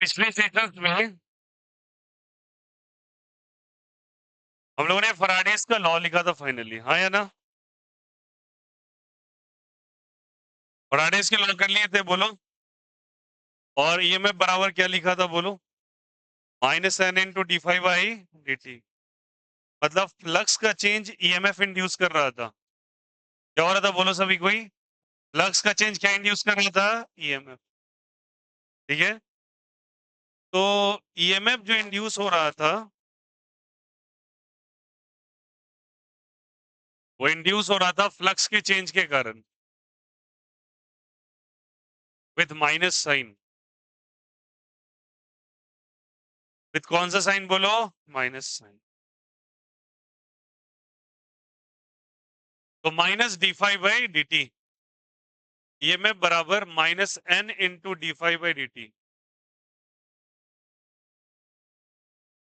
पिछले सेशंस में हम लोगों ने फैराडेस का लॉ लिखा था फाइनली, हाँ या ना? फैराडेस के लॉ कर लिए थे बोलो। और ईएमएफ बराबर क्या लिखा था बोलो? Minus N into D five by D T. मतलब फ्लक्स का चेंज ईएमएफ इंड्यूस कर रहा था। क्या हो रहा था बोलो सभी कोई? फ्लक्स का चेंज क्या इंड्यूस कर रहा था? ईएमएफ। ठीक है, तो ईएमएफ जो इंड्यूस हो रहा था वो इंड्यूस हो रहा था फ्लक्स के चेंज के कारण, विथ माइनस साइन। विथ कौन सा साइन बोलो? Minus sign. तो minus d five by D t, EMF बराबर minus N into D five by D t.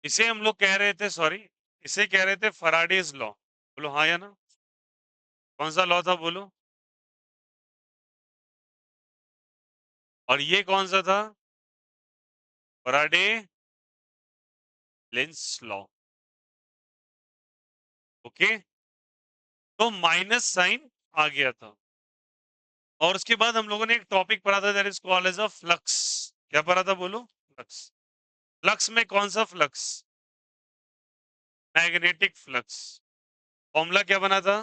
इसे हम लोग कह रहे थे, सॉरी, इसे कह रहे थे फैराडेज लॉ। बोलो हाँ या ना? कौन सा लॉ था बोलो? और ये कौन सा था? Faraday Lenz law. ओके, तो माइनस साइन आ गया था। और उसके बाद हम लोगों ने एक टॉपिक पढ़ा था, that is called as a flux. क्या पढ़ा था बोलो? फ्लक्स। फ्लक्स में कौन सा फ्लक्स? Magnetic flux. फॉर्मूला क्या बना था?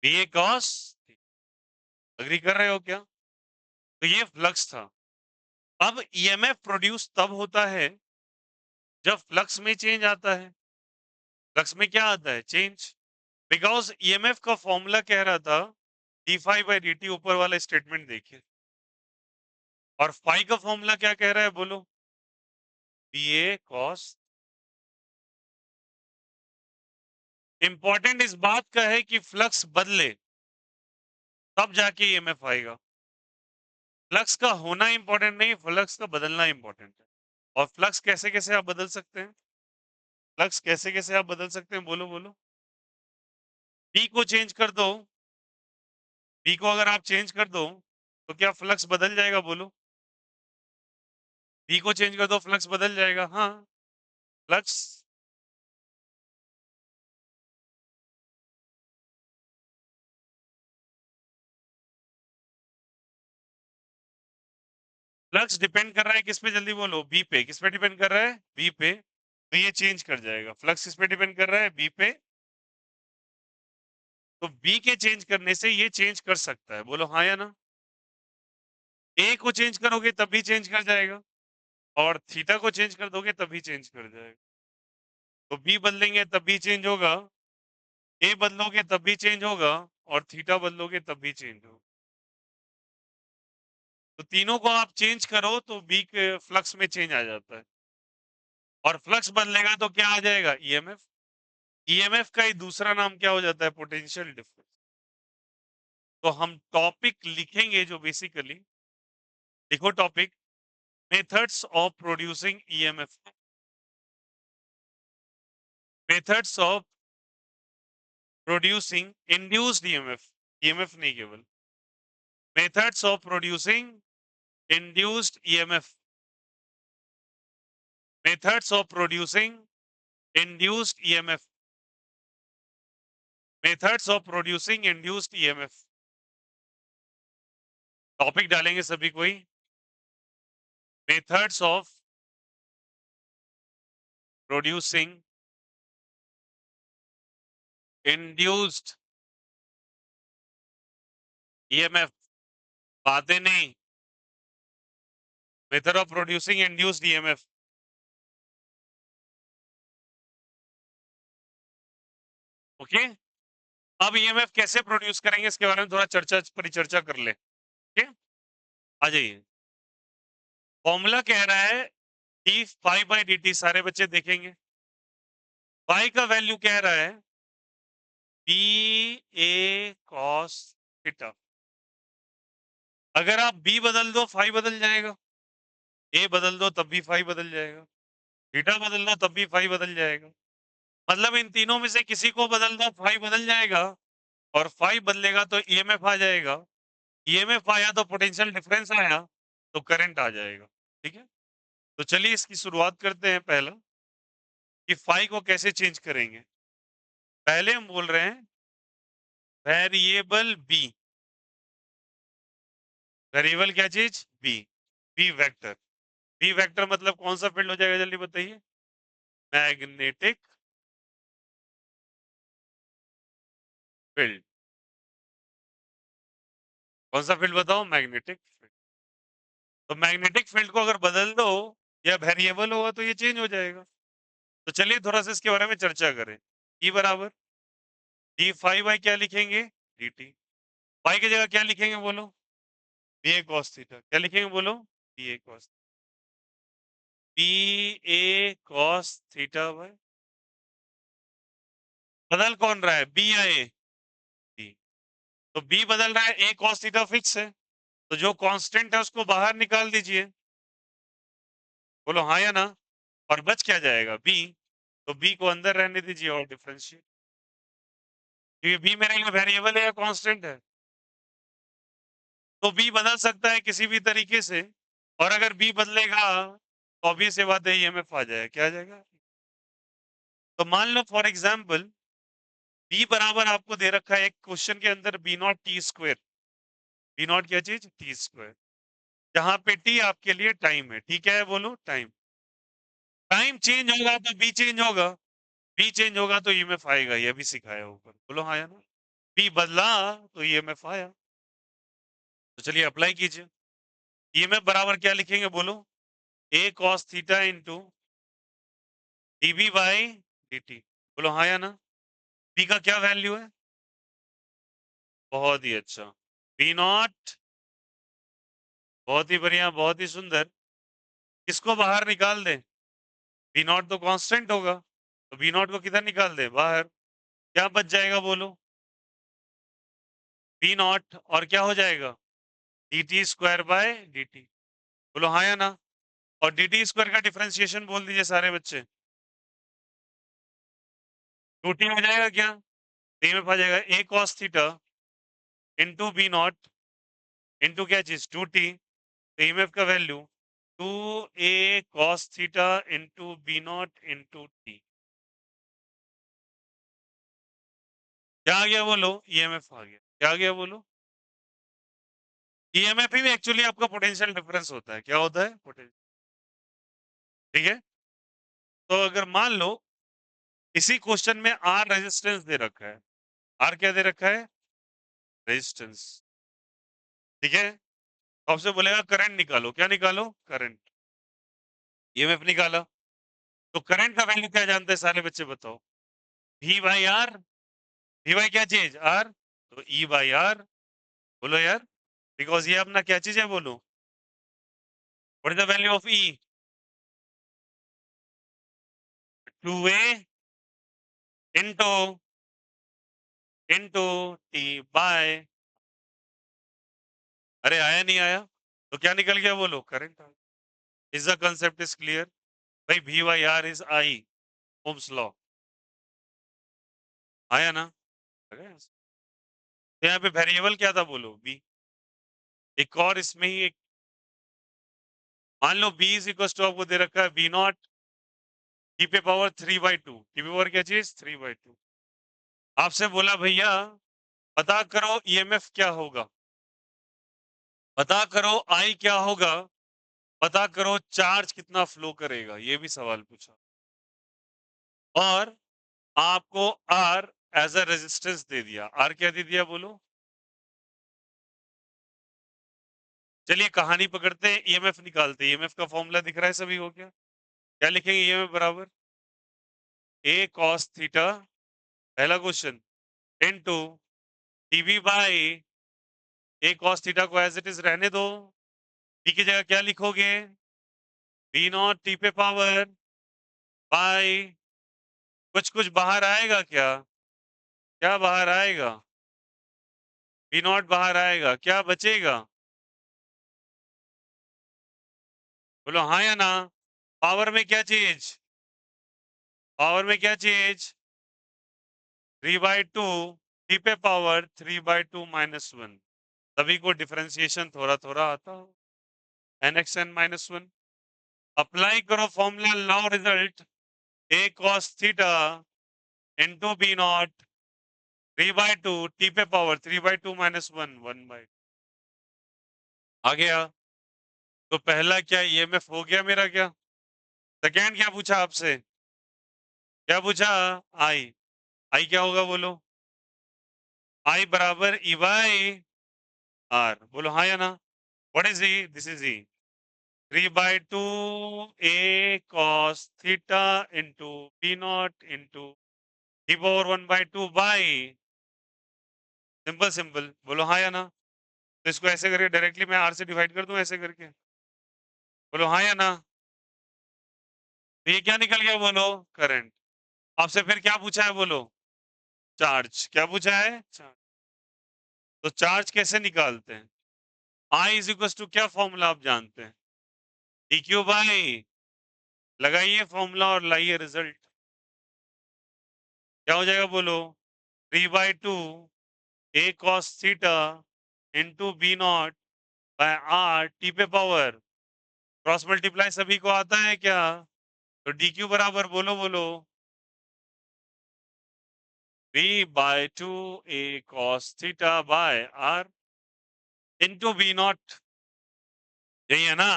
B A cos. अग्री कर रहे हो क्या? तो ये फ्लक्स था। अब ईएमएफ प्रोड्यूस तब होता है जब फ्लक्स में चेंज आता है। फ्लक्स में क्या आता है? चेंज। बिकॉज ईएमएफ का फॉर्मूला कह रहा था D five by D T, ऊपर वाला स्टेटमेंट देखिए। और फाई का फॉर्मूला क्या कह रहा है बोलो? B A cos. इंपॉर्टेंट इस बात का है कि फ्लक्स बदले तब जाके ईएमएफ आएगा। फ्लक्स का होना इंपॉर्टेंट नहीं, फ्लक्स का बदलना इंपॉर्टेंट है। और फ्लक्स कैसे कैसे आप बदल सकते हैं? फ्लक्स कैसे कैसे आप बदल सकते हैं बोलो बोलो? बी को चेंज कर दो। बी को अगर आप चेंज कर दो तो क्या फ्लक्स बदल जाएगा बोलो? बी को चेंज कर दो, फ्लक्स बदल जाएगा। हाँ, फ्लक्स फ्लक्स डिपेंड कर रहा है किस पे? जल्दी बोलो। बी पे। किस पे डिपेंड कर रहा है? बी पे। तो ये चेंज कर जाएगा। फ्लक्स किस पे डिपेंड कर रहा है? बी पे। तो बी के चेंज करने से ये चेंज कर सकता है। बोलो हाँ या ना? ए को चेंज करोगे तब भी चेंज कर जाएगा, और थीटा को चेंज कर दोगे तब भी चेंज कर जाएगा। तो बी बदलेंगे तब भी चेंज होगा, ए बदलोगे तब भी चेंज होगा, और थीटा बदलोगे तब भी चेंज होगा। तो तीनों को आप चेंज करो तो बी के फ्लक्स में चेंज आ जाता है। और फ्लक्स बदलेगा तो क्या आ जाएगा? ईएमएफ। ईएमएफ का ही दूसरा नाम क्या हो जाता है? Potential difference. तो हम टॉपिक लिखेंगे जो बेसिकली, लिखो topic, methods of producing EMF. Methods of producing induced EMF. EMF नहीं केवल, methods of producing induced EMF. Methods of producing induced EMF. Methods of producing induced EMF. Topic डालेंगे सभी कोई, methods of producing induced EMF. बातें नहीं, method of producing induced EMF. Okay, अब EMF कैसे produce करेंगे इसके बारे में थोड़ा चर्चा परिचर्चा कर ले। ओके, आ जाइए। फॉर्मूला कह रहा है D five by D T, सारे बच्चे देखेंगे। फाई का वैल्यू कह रहा है बी ए कॉस थीटा। अगर आप बी बदल दो फाई बदल जाएगा, ए बदल दो तब भी फाई बदल जाएगा, थीटा बदल दो तब भी फाई बदल जाएगा। मतलब इन तीनों में से किसी को बदल दो फाई बदल जाएगा, और फाई बदलेगा तो ईएमएफ आ जाएगा, ईएमएफ आया तो पोटेंशियल डिफरेंस आया तो करंट आ जाएगा। ठीक है, तो चलिए इसकी शुरुआत करते हैं। पहला कि फाई को कैसे चेंज करेंगे। पहले हम बोल रहे हैं वेरिएबल बी, वेरिएबल क्या चीज, B, B vector. B vector मतलब कौन सा फील्ड हो जाएगा, जल्दी बताइए। Magnetic field. कौन सा फील्ड बताओ, मैग्नेटिक फील्ड। तो मैग्नेटिक फील्ड को अगर बदल दो या वेरिएबल होगा तो ये चेंज हो जाएगा। तो चलिए थोड़ा सा इसके बारे में चर्चा करें। ई बराबर डी फाई बाई क्या लिखेंगे, डी टी। फाई की जगह क्या लिखेंगे बोलो, बी ए कॉस थीटा। क्या लिखेंगे बोलो, B A cos, B A cos theta by, बदल कौन रहा है, बी या ए, बी। तो बी बदल रहा है, ए कॉस थीटा फिक्स है, तो जो कांस्टेंट है उसको बाहर निकाल दीजिए। बोलो हाँ या ना। और बच क्या जाएगा, बी। तो बी को अंदर रहने दीजिए और डिफरेंशिएट, क्योंकि बी मेरे लिए वेरिएबल है या कांस्टेंट है। तो बी बदल सकता है किसी भी तरीके से, और अगर बी बदलेगा तो ऑब्वियस ये बात है ईएमएफ आ जाएगा। क्या आ जाएगा, तो मान लो फॉर एग्जांपल बी बराबर आपको दे रखा है एक क्वेश्चन के अंदर B not T square, B not क्या चीज, टी स्क्वायर, जहां पे टी आपके लिए टाइम है। ठीक है, बोलो टाइम। टाइम चेंज होगा तो बी चेंज होगा, बी चेंज होगा तो ईएमएफ आएगा, ये भी सिखाया ऊपर। बोलो हाँ या ना। बी बदला तो ईएमएफ आया। तो चलिए अप्लाई कीजिए। ईएमएफ बराबर क्या लिखेंगे बोलो, a cos theta into d b by d. बोलो हाँ या ना। बी का क्या वैल्यू है, बहुत ही अच्छा, बी नॉट, बहुत ही बढ़िया, बहुत ही सुंदर। किसको बाहर निकाल दे, बी नॉट तो कांस्टेंट होगा, तो बी नॉट को किधर निकाल दे, बाहर। क्या बच जाएगा बोलो, बी नॉट और क्या हो जाएगा, D T square by D T. बोलो हाँ या ना। और डी टी स्क्वायर का डिफरेंशिएशन बोल दीजिए सारे बच्चे, टू टी हो जाएगा क्या, टी में आ जाएगा a cos theta into B not into क्या चीज, टू टी। तो ईएमएफ का value two a cos theta into B not into t. क्या आ गया बोलो, ईएमएफ आ गया। क्या आ गया बोलो, ईएमएफ ही में एक्चुअली आपका पोटेंशियल डिफरेंस होता है। क्या होता है, पोटेंशियल। ठीक है, तो अगर मान लो इसी क्वेश्चन में आर रेजिस्टेंस दे रखा है, आर क्या दे रखा है, रेजिस्टेंस। ठीक है, तो आपसे बोलेगा करंट निकालो, क्या निकालो, करंट। ईएमएफ निकाला, तो करंट का वैल्यू क्या जानते हैं सारे बच्चे बताओ, V by R. V by क्या चीज, आर, तो ई बाई आर। बोलो यार, बिकॉज ये अपना क्या चीज है बोलो, what is the value of e, two a into into t by, अरे आया नहीं आया, तो क्या निकल गया बोलो, current. Is the concept is clear भाई, V by R is I, ohm's law. आया ना, तो यहाँ पे वेरिएबल क्या था बोलो, बी। एक और इसमें ही एक, मान लो बी इज इक्वल टू आपको दे रखा है बी नॉट टी पे पावर 3/2, टी पे पावर क्या चीज, 3/2। आपसे बोला भैया पता करो ईएमएफ क्या होगा, पता करो आई क्या होगा, पता करो चार्ज कितना फ्लो करेगा, ये भी सवाल पूछा। और आपको आर एज अ रेजिस्टेंस दे दिया, आर क्या दे दिया बोलो। चलिए कहानी पकड़ते हैं, ईएमएफ निकालते हैं। ईएमएफ का फॉर्मूला दिख रहा है सभी को क्या, क्या लिखेंगे, ईएमएफ बराबर ए कॉस थीटा, पहला question, into TV by A cos theta को एज इट इज रहने दो, टी की जगह क्या लिखोगे, बी नॉट टी पे पावर बाई, कुछ कुछ बाहर आएगा क्या, क्या बाहर आएगा, बी नॉट बाहर आएगा, क्या बचेगा, बोलो हाँ या ना। पावर में क्या चीज, पावर में क्या चीज, 3/2 टी पे पावर 3/2 माइनस 1, सभी को डिफरेंशिएशन थोड़ा थोड़ा आता हो, nxn माइनस 1, अप्लाई करो formula, law result a cos theta into B not 3/2 T पे पावर 3/2 माइनस 1 1/2 आ गया। तो पहला क्या ईएमएफ हो गया मेरा, क्या सेकेंड क्या पूछा आपसे, क्या पूछा, आई, आई क्या होगा बोलो, आई बराबर ई बाई आर, बोलो हाँ या ना, what is E, this is E 3/2 a cos theta into B not into D power 1/2 by, simple simple, बोलो हाँ या ना। तो इसको ऐसे करके डायरेक्टली मैं आर से डिवाइड कर दूं ऐसे करके, बोलो हाँ या ना। तो ये क्या निकल गया बोलो, करंट। आपसे फिर क्या पूछा है बोलो, चार्ज, क्या पूछा है, चार्ज। तो चार्ज कैसे निकालते हैं, आई इज इक्वल टू क्या फॉर्मूला आप जानते हैं, डी क्यू बाई, लगाइए फॉर्मूला और लाइए रिजल्ट, क्या हो जाएगा बोलो, 3/2 a cos theta into B naught by R t पे पावर, क्रॉस मल्टीप्लाई सभी को आता है क्या, तो डी क्यू बराबर बोलो बोलो 3/2 a cos theta by R into B naught, यही है ना,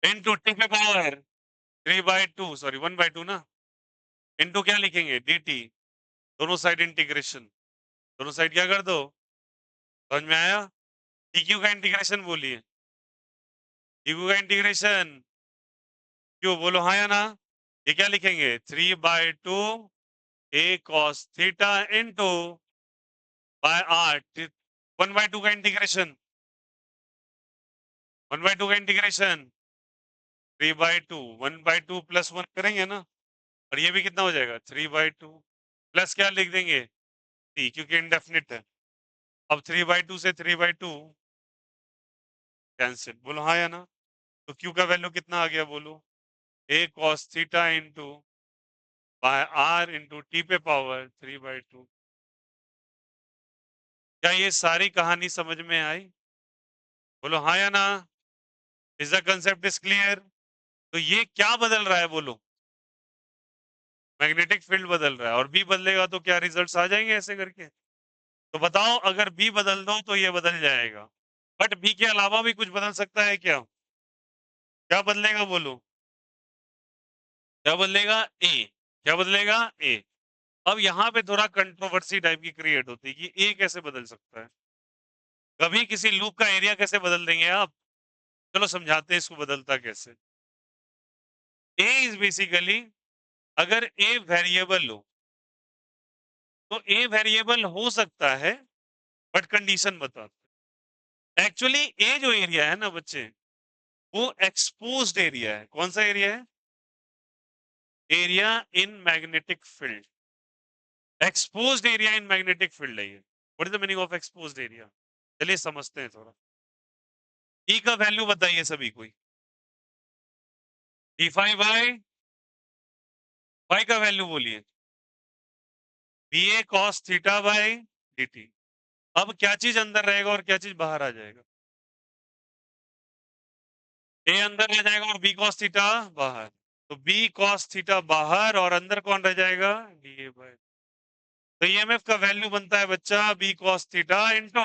इंटू टी पे पावर 3/2 सॉरी 1/2 ना, इंटू क्या लिखेंगे डी टी, दोनों साइड इंटीग्रेशन, दोनों साइड क्या कर दो, समझ में आया, डी क्यू का इंटीग्रेशन बोलिए, डी क्यू का इंटीग्रेशन, क्यों बोलो हाँ या ना, ये क्या लिखेंगे 3/2 a cos theta into by R, 1/2 का इंटीग्रेशन, 1/2 का इंटीग्रेशन 3/2, 1/2 प्लस 1 करेंगे ना, और ये भी कितना हो जाएगा 3/2 प्लस क्या लिख देंगे टी, क्योंकि इंडेफिनिट है। अब 3/2 से 3/2 कैंसिल, बोलो हाँ या ना। तो क्यू का वैल्यू कितना आ गया बोलो, a cos theta into by R into t पे पावर 3/2। क्या ये सारी कहानी समझ में आई, बोलो हाँ या ना, is the concept is clear. तो ये क्या बदल रहा है बोलो, मैग्नेटिक फील्ड बदल रहा है, और बी बदलेगा तो क्या रिजल्ट्स आ जाएंगे ऐसे करके। तो बताओ अगर बी बदल दो तो ये बदल जाएगा, बट बी के अलावा भी कुछ बदल सकता है क्या, क्या बदलेगा बोलो, क्या बदलेगा ए, क्या बदलेगा ए। अब यहाँ पे थोड़ा कंट्रोवर्सी टाइप की क्रिएट होती है कि ए कैसे बदल सकता है, कभी किसी लूप का एरिया कैसे बदल देंगे आप, चलो समझाते हैं इसको बदलता कैसे। ए इज बेसिकली, अगर ए वेरिएबल हो तो ए वेरिएबल हो सकता है, बट कंडीशन बताते हैं। एक्चुअली ए जो एरिया है ना बच्चे, वो एक्सपोज्ड एरिया है, कौन सा एरिया है, area in magnetic field, exposed area in magnetic field है ये। What is the meaning of exposed area, चलिए समझते हैं थोड़ा। ई का वैल्यू बताइए सभी कोई, डी फाइव बाई, फाइव का वैल्यू बोलिए, B A cos theta by D T. अब क्या चीज अंदर रहेगा और क्या चीज बाहर आ जाएगा, ए अंदर रह जाएगा और बी कॉस थीटा बाहर, तो बी कॉस थीटा बाहर और अंदर कौन रह जाएगा, डी ए बाई। तो ईएमएफ का वैल्यू बनता है बच्चा बी कॉस थीटा इंटू,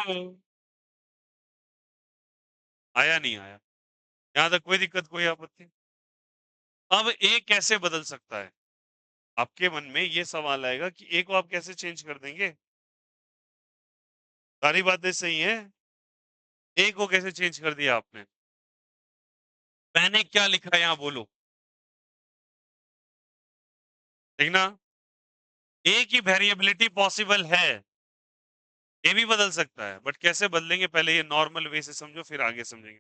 आया नहीं आया, यहां तक कोई दिक्कत कोई आपत्ति। अब ए कैसे बदल सकता है, आपके मन में ये सवाल आएगा कि ए को आप कैसे चेंज कर देंगे, सारी बातें सही है, ए को कैसे चेंज कर दिया आपने, मैंने क्या लिखा है यहां बोलो, ठीक ना, ए की वेरिएबिलिटी पॉसिबल है, ए भी बदल सकता है, बट कैसे बदलेंगे पहले ये नॉर्मल वे से समझो फिर आगे समझेंगे।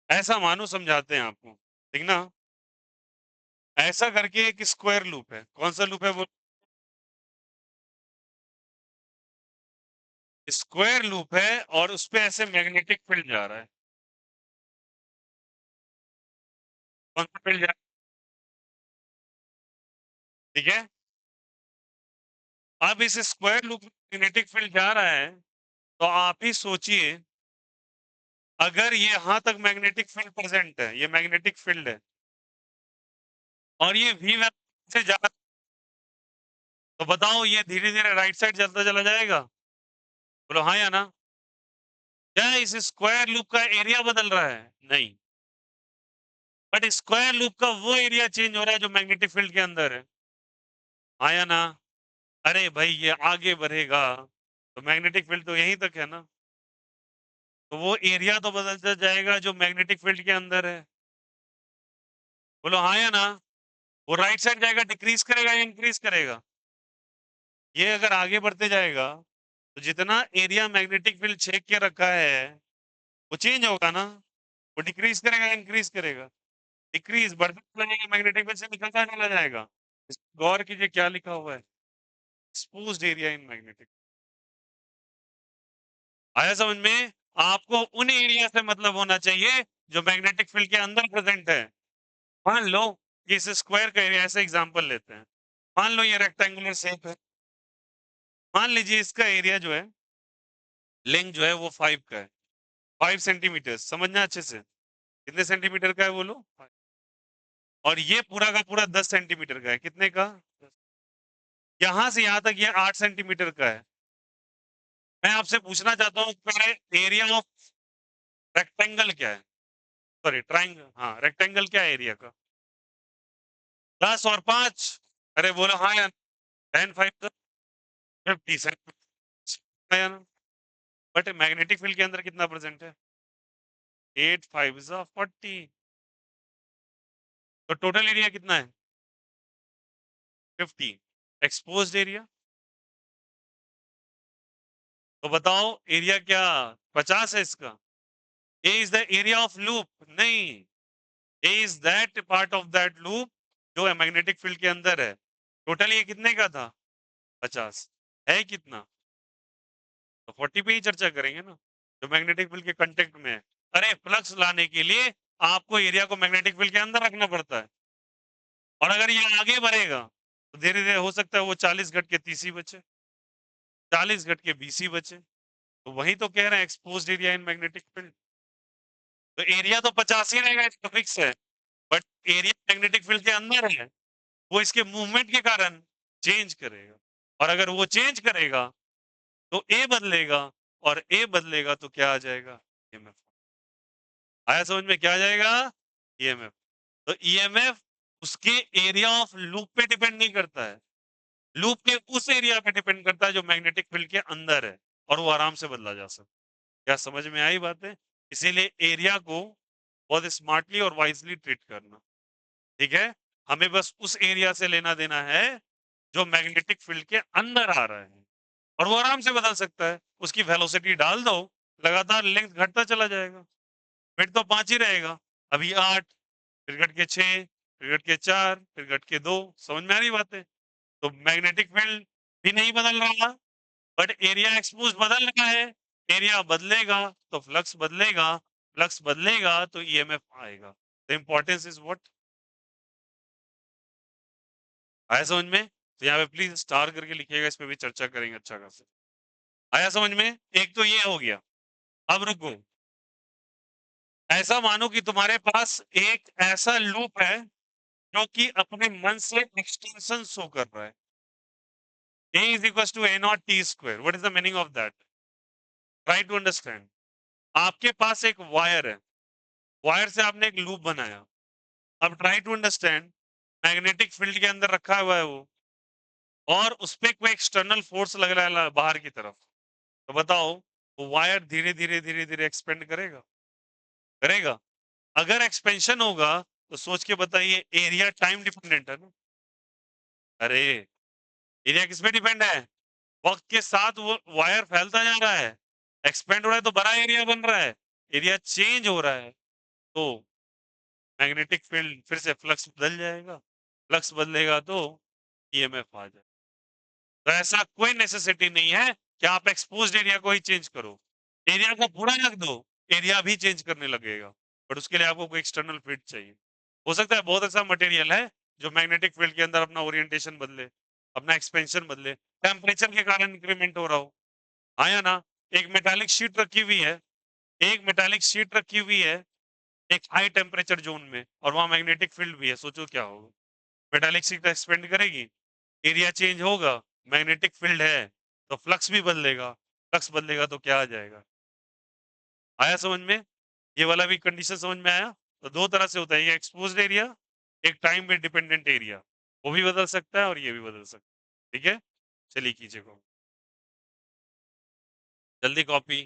ऐसा मानो समझाते हैं आपको, ठीक ना, ऐसा करके एक स्क्वायर लूप है, कौन सा लूप है वो, स्क्वायर लूप है, और उस पे ऐसे मैग्नेटिक फील्ड जा रहा है, कौन सा फील्ड जा रहा है, ठीक है, अब इस स्क्वायर लूप में मैग्नेटिक फील्ड जा रहा है, तो आप ही सोचिए, अगर ये यहां तक मैग्नेटिक फील्ड प्रेजेंट है, ये मैग्नेटिक फील्ड है, और ये वी से जा, तो बताओ ये धीरे धीरे राइट साइड चलता चला जाएगा? बोलो हाँ या ना? क्या इस स्क्वायर लूप का एरिया बदल रहा है? नहीं, बट स्क्वायर लूप का वो एरिया चेंज हो रहा है जो मैग्नेटिक फील्ड के अंदर है। हाँ या ना? अरे भाई ये आगे बढ़ेगा तो मैग्नेटिक फील्ड तो यहीं तक है ना, तो वो एरिया तो बदलता जाएगा जो मैग्नेटिक फील्ड के अंदर है। बोलो हाँ या ना? वो राइट साइड जाएगा, डिक्रीज करेगा या इंक्रीज करेगा? ये अगर आगे बढ़ते जाएगा तो जितना एरिया मैग्नेटिक फील्ड छेक के रखा है वो चेंज होगा ना, वो डिक्रीज करेगा या इंक्रीज करेगा? डिक्रीज, बढ़ता चला जाएगा, मैग्नेटिक फील्ड से निकलता चला जाएगा। गौर कीजिए क्या लिखा हुआ है, एक्सपोज्ड एरिया इन मैग्नेटिक। आया समझ में? आपको उन एरिया से मतलब होना चाहिए जो मैग्नेटिक फील्ड के अंदर प्रेजेंट है। मान लो कि इस स्क्वायर का एरिया, ऐसे एग्जांपल लेते हैं, मान लो ये रेक्टेंगुलर शेप है, मान लीजिए इसका एरिया जो है, लेंथ जो है वो 5 का है, 5 सेंटीमीटर, समझना अच्छे से, कितने सेंटीमीटर का है बोलो? और ये पूरा का पूरा 10 सेंटीमीटर का है, कितने का? यहां से यहां तक ये 8 सेंटीमीटर का है। मैं आपसे पूछना चाहता हूँ पहले, एरिया ऑफ रेक्टेंगल क्या है? सॉरी ट्राइंगल, हाँ रेक्टेंगल क्या है एरिया का? 10 और 5, अरे बोलो हाँ यार, 10 5 50 बट मैग्नेटिक फील्ड के अंदर कितना प्रेजेंट है? 8 5 40, तो टोटल एरिया कितना है? 50। एक्सपोज्ड एरिया, तो बताओ एरिया क्या 50 है इसका? A is the area of loop, नहीं, A is that part of that loop जो है मैग्नेटिक फील्ड के अंदर है। टोटल ये कितने का था? 50 है कितना? तो 40 पे ही चर्चा करेंगे ना, जो मैग्नेटिक फील्ड के कांटेक्ट में है। अरे फ्लक्स लाने के लिए आपको एरिया को मैग्नेटिक फील्ड के अंदर रखना पड़ता है, और अगर ये आगे बढ़ेगा तो धीरे धीरे हो सकता है वो 40 घट के 30 ही बचे, 40 घट के 20 ही बचे। तो वही तो कह रहे हैं exposed area in magnetic field. तो एरिया तो 50 ही रहेगा, इसका फिक्स है, बट एरिया मैग्नेटिक फील्ड के अंदर है, वो इसके मूवमेंट के कारण चेंज करेगा, और अगर वो चेंज करेगा तो ए बदलेगा, और ए बदलेगा तो क्या आ जाएगा? ईएमएफ। आया समझ में? क्या आ जाएगा? ईएमएफ। तो ईएमएफ उसके एरिया ऑफ लूप पे डिपेंड नहीं करता है, लूप के उस एरिया पे डिपेंड करता है जो मैग्नेटिक फील्ड के अंदर है, और वो आराम से बदला जा सकता है। क्या समझ में आई बातें? इसीलिए एरिया को बहुत स्मार्टली और वाइजली ट्रीट करना, ठीक है? हमें बस उस एरिया से लेना देना है जो मैग्नेटिक फील्ड के अंदर आ रहा है, और वो आराम से बदल सकता है। उसकी वेलोसिटी डाल दो, लगातार लेंथ घटता चला जाएगा, फिर तो 5 ही रहेगा, अभी 8, फिर घट के 6, फिर घट के 4, फिर घट के 2। समझ में आ रही बात है? तो मैग्नेटिक फील्ड भी नहीं बदल रहा, बट एरिया एक्सपोज बदल रहा है। एरिया बदलेगा तो फ्लक्स बदलेगा, फ्लक्स बदलेगा तो ईएमएफ आएगा। The importance is what? आया समझ में? तो यहाँ पे प्लीज स्टार करके लिखिएगा, इस पे भी चर्चा करेंगे अच्छा खासा। आया समझ में? एक तो ये हो गया। अब रुको, ऐसा मानो कि तुम्हारे पास एक ऐसा लूप है जो कि अपने मन से एक्सटेंशन शो कर रहा है। A is equals to A naught T square. What is the meaning of that? Try to understand. आपके पास एक वायर है, वायर से आपने एक लूप बनाया। अब try to understand, magnetic field के अंदर रखा हुआ है वो, और उस पर कोई एक्सटर्नल फोर्स लग रहा है बाहर की तरफ, तो बताओ वो वायर धीरे धीरे धीरे धीरे एक्सपेंड करेगा? करेगा? अगर एक्सपेंशन होगा तो सोच के बताइए, एरिया टाइम डिपेंडेंट है ना? अरे एरिया किस पे डिपेंड है? वक्त के साथ वो वायर फैलता जा रहा है, एक्सपेंड हो रहा है तो बड़ा एरिया बन रहा है, एरिया चेंज हो रहा है, तो मैग्नेटिक फील्ड फिर से फ्लक्स बदल जाएगा, फ्लक्स बदलेगा तो ईएमएफ आ जाए। तो ऐसा कोई नेसेसिटी नहीं है कि आप एक्सपोज्ड एरिया को ही चेंज करो, एरिया को पूरा रख दो, एरिया भी चेंज करने लगेगा, बट उसके लिए आपको कोई एक्सटर्नल फील्ड चाहिए। हो सकता है बहुत ऐसा मटेरियल है जो मैग्नेटिक फील्ड के अंदर अपना ओरिएंटेशन बदले, अपना एक्सपेंशन बदले, टेम्परेचर के कारण इंक्रीमेंट हो रहा हो। हाँ या ना? एक मेटालिक शीट रखी हुई है, एक मेटालिक शीट रखी हुई है, एक हाई टेम्परेचर ज़ोन में और वहाँ मैग्नेटिक फील्ड भी है, सोचो क्या होगा? मेटालिक शीट एक्सपेंड करेगी, एरिया चेंज होगा, मैग्नेटिक फील्ड है, तो फ्लक्स बदलेगा तो क्या आ जाएगा? आया समझ में? ये वाला भी कंडीशन समझ में आया? तो 2 तरह से होता है, ये एक्सपोज्ड एरिया, एक टाइम में डिपेंडेंट एरिया। वो भी बदल सकता है और ये भी बदल सकता है। ठीक है? चलिए कीजिए कॉपी। जल्दी कॉपी।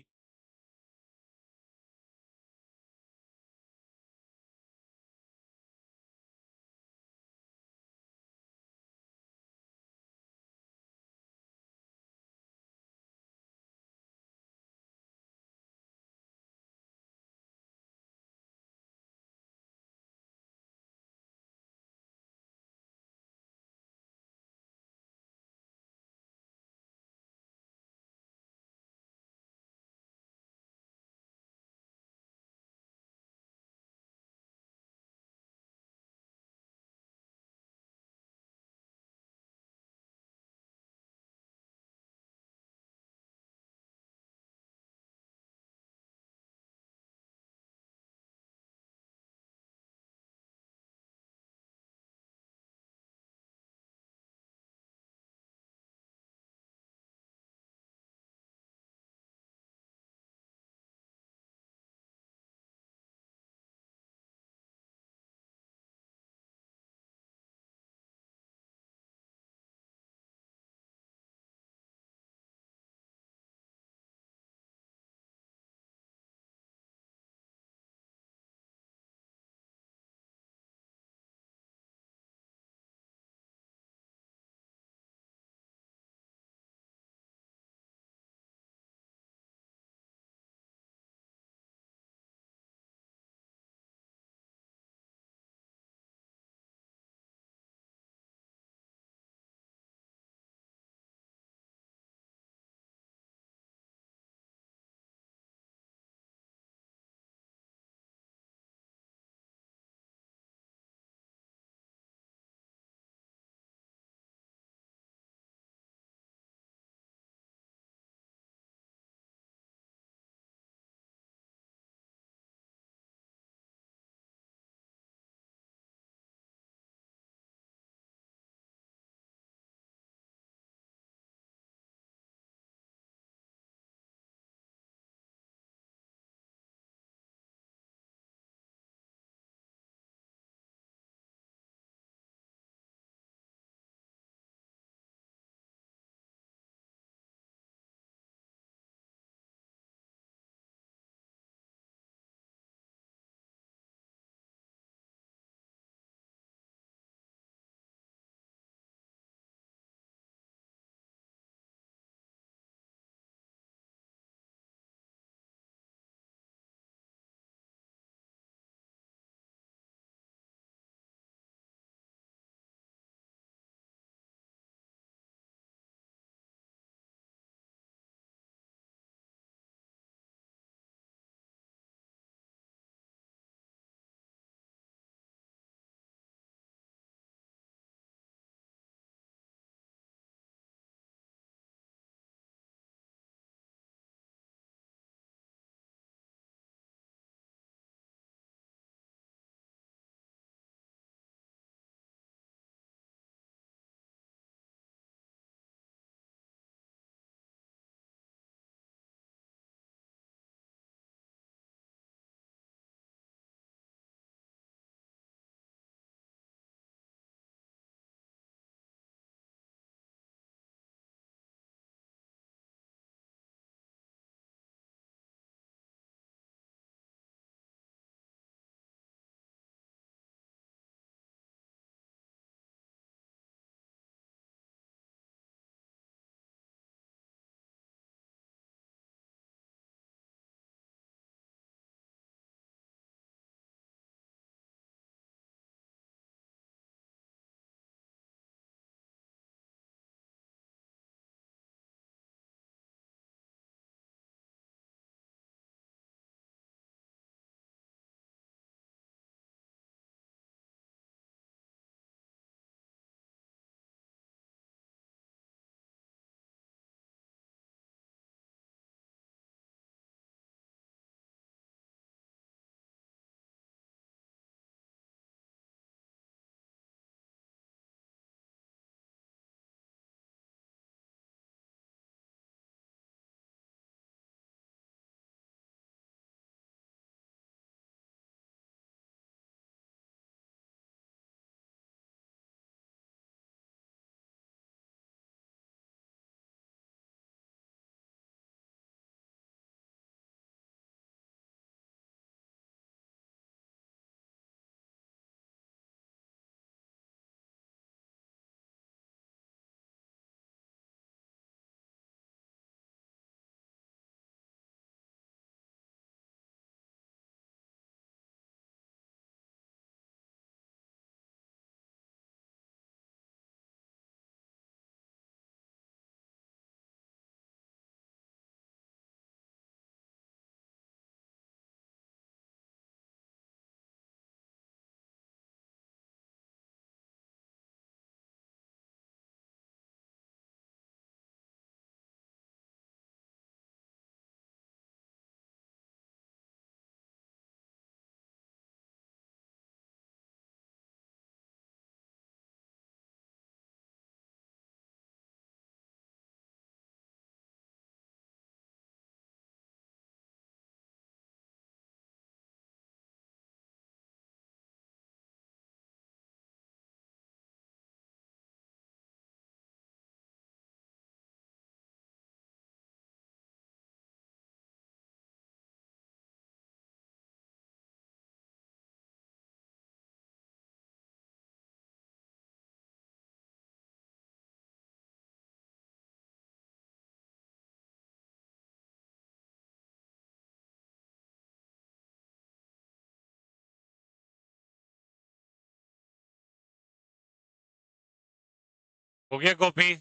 हो गया कॉपी?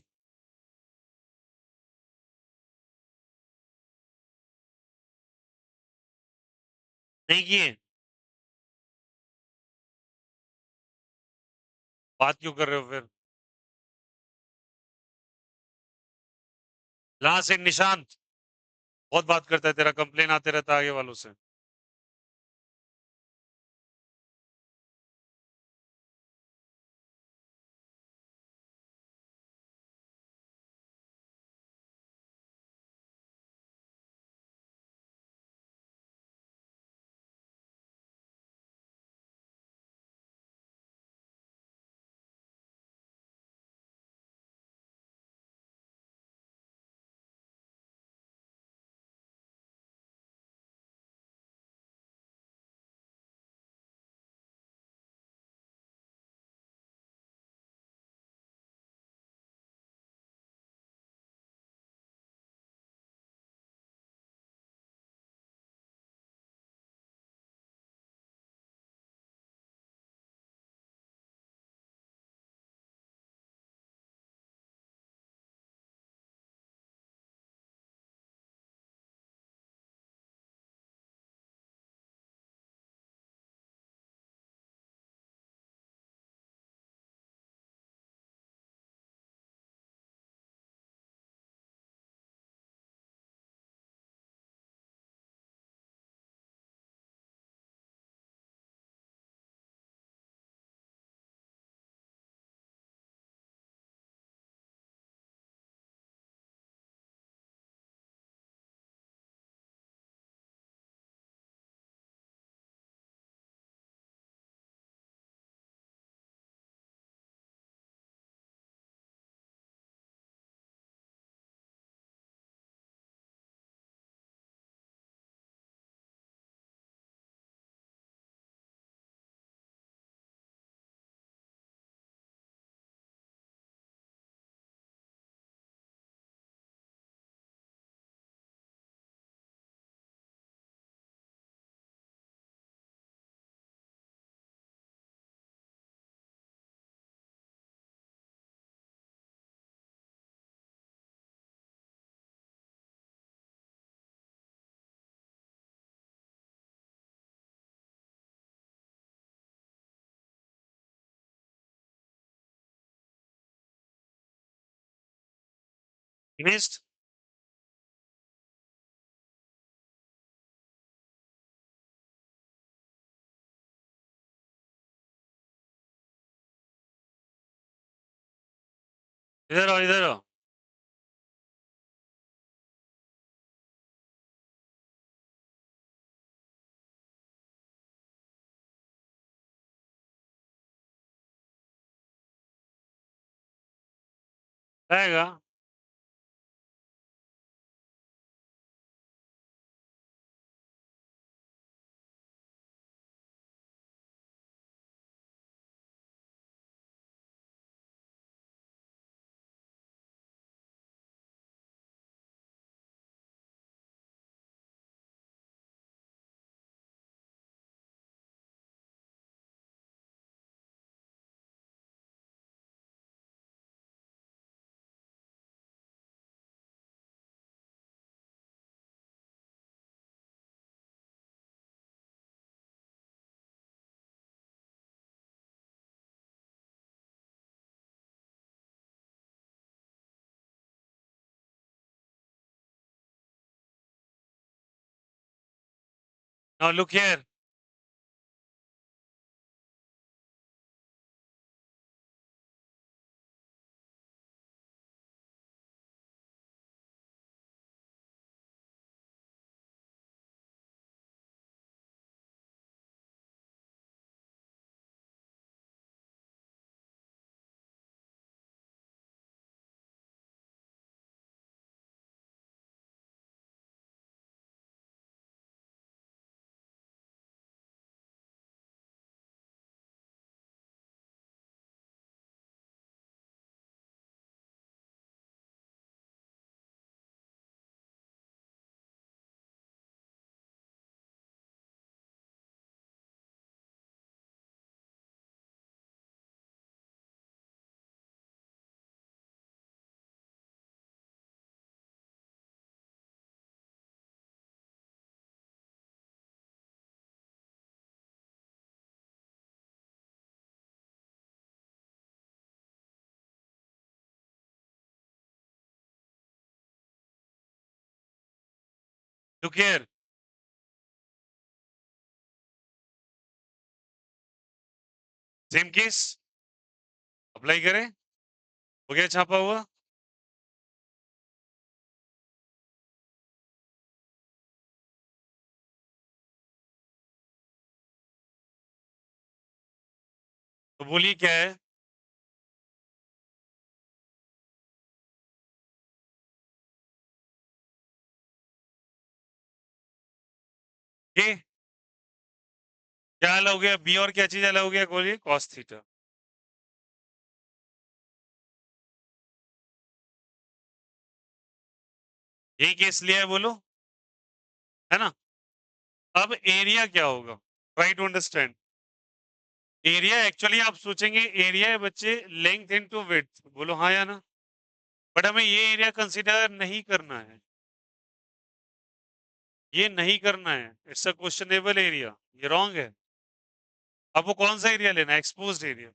नहीं किए? बात क्यों कर रहे हो फिर? कहाँ से निशांत? बहुत बात करता है, तेरा कंप्लेन आते रहता है आगे वालों से। फिनिश्ड? इधर आओ, इधर आओ। आएगा। Now look here. Look here, same case apply करें, हो गया छापा हुआ। तो बोलिए क्या है? ये क्या अलग हो गया? बी और क्या चीज अलग हो गया? बोलिए कॉस थीटा। यही केस लिया है, बोलो, है ना? अब एरिया क्या होगा? Try to understand. Area actually आप सोचेंगे एरिया है बच्चे लेंथ इनटू विड्थ, बोलो हाँ या ना? बट हमें ये एरिया कंसीडर नहीं करना है, ये नहीं करना है। इट्स अ क्वेश्चनेबल एरिया, ये रॉन्ग है। अब वो कौन सा एरिया लेना है? Exposed area.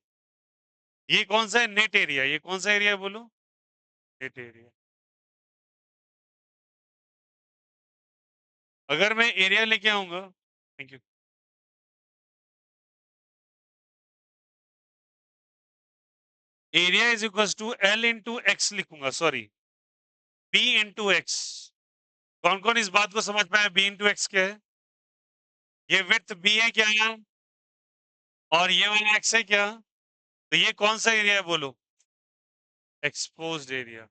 ये कौन सा है? Net area. ये कौन सा एरिया है बोलो? Net area. अगर मैं एरिया लेके आऊंगा, thank you, area is equal to L into X लिखूंगा, सॉरी, बी इंटू एक्स। कौन कौन इस बात को समझ पाया बी इंटू एक्स क्या है? ये विड्थ बी है क्या है, और ये वाला एक्स है क्या? तो ये कौन सा एरिया है बोलो? Exposed area.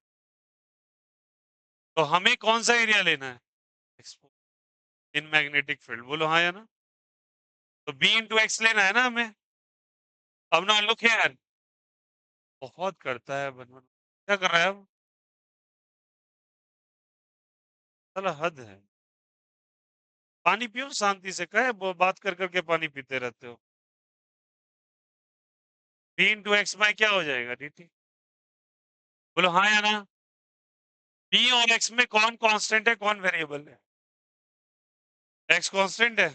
तो हमें कौन सा एरिया लेना है? एक्सपोज इन मैग्नेटिक फील्ड, बोलो हाँ या ना? तो बी इंटू एक्स लेना है ना हमें। अब ना लुक यार, बहुत करता है बनवन, क्या कर रहा है अब? साला हद है। पानी पियो शांति से, कहे बात कर करके पानी पीते रहते हो। बी इंटू एक्स बाय क्या हो जाएगा? dt। बोलो हाँ या ना? बी और एक्स में कौन कांस्टेंट है, कौन वेरिएबल है? एक्स कांस्टेंट है,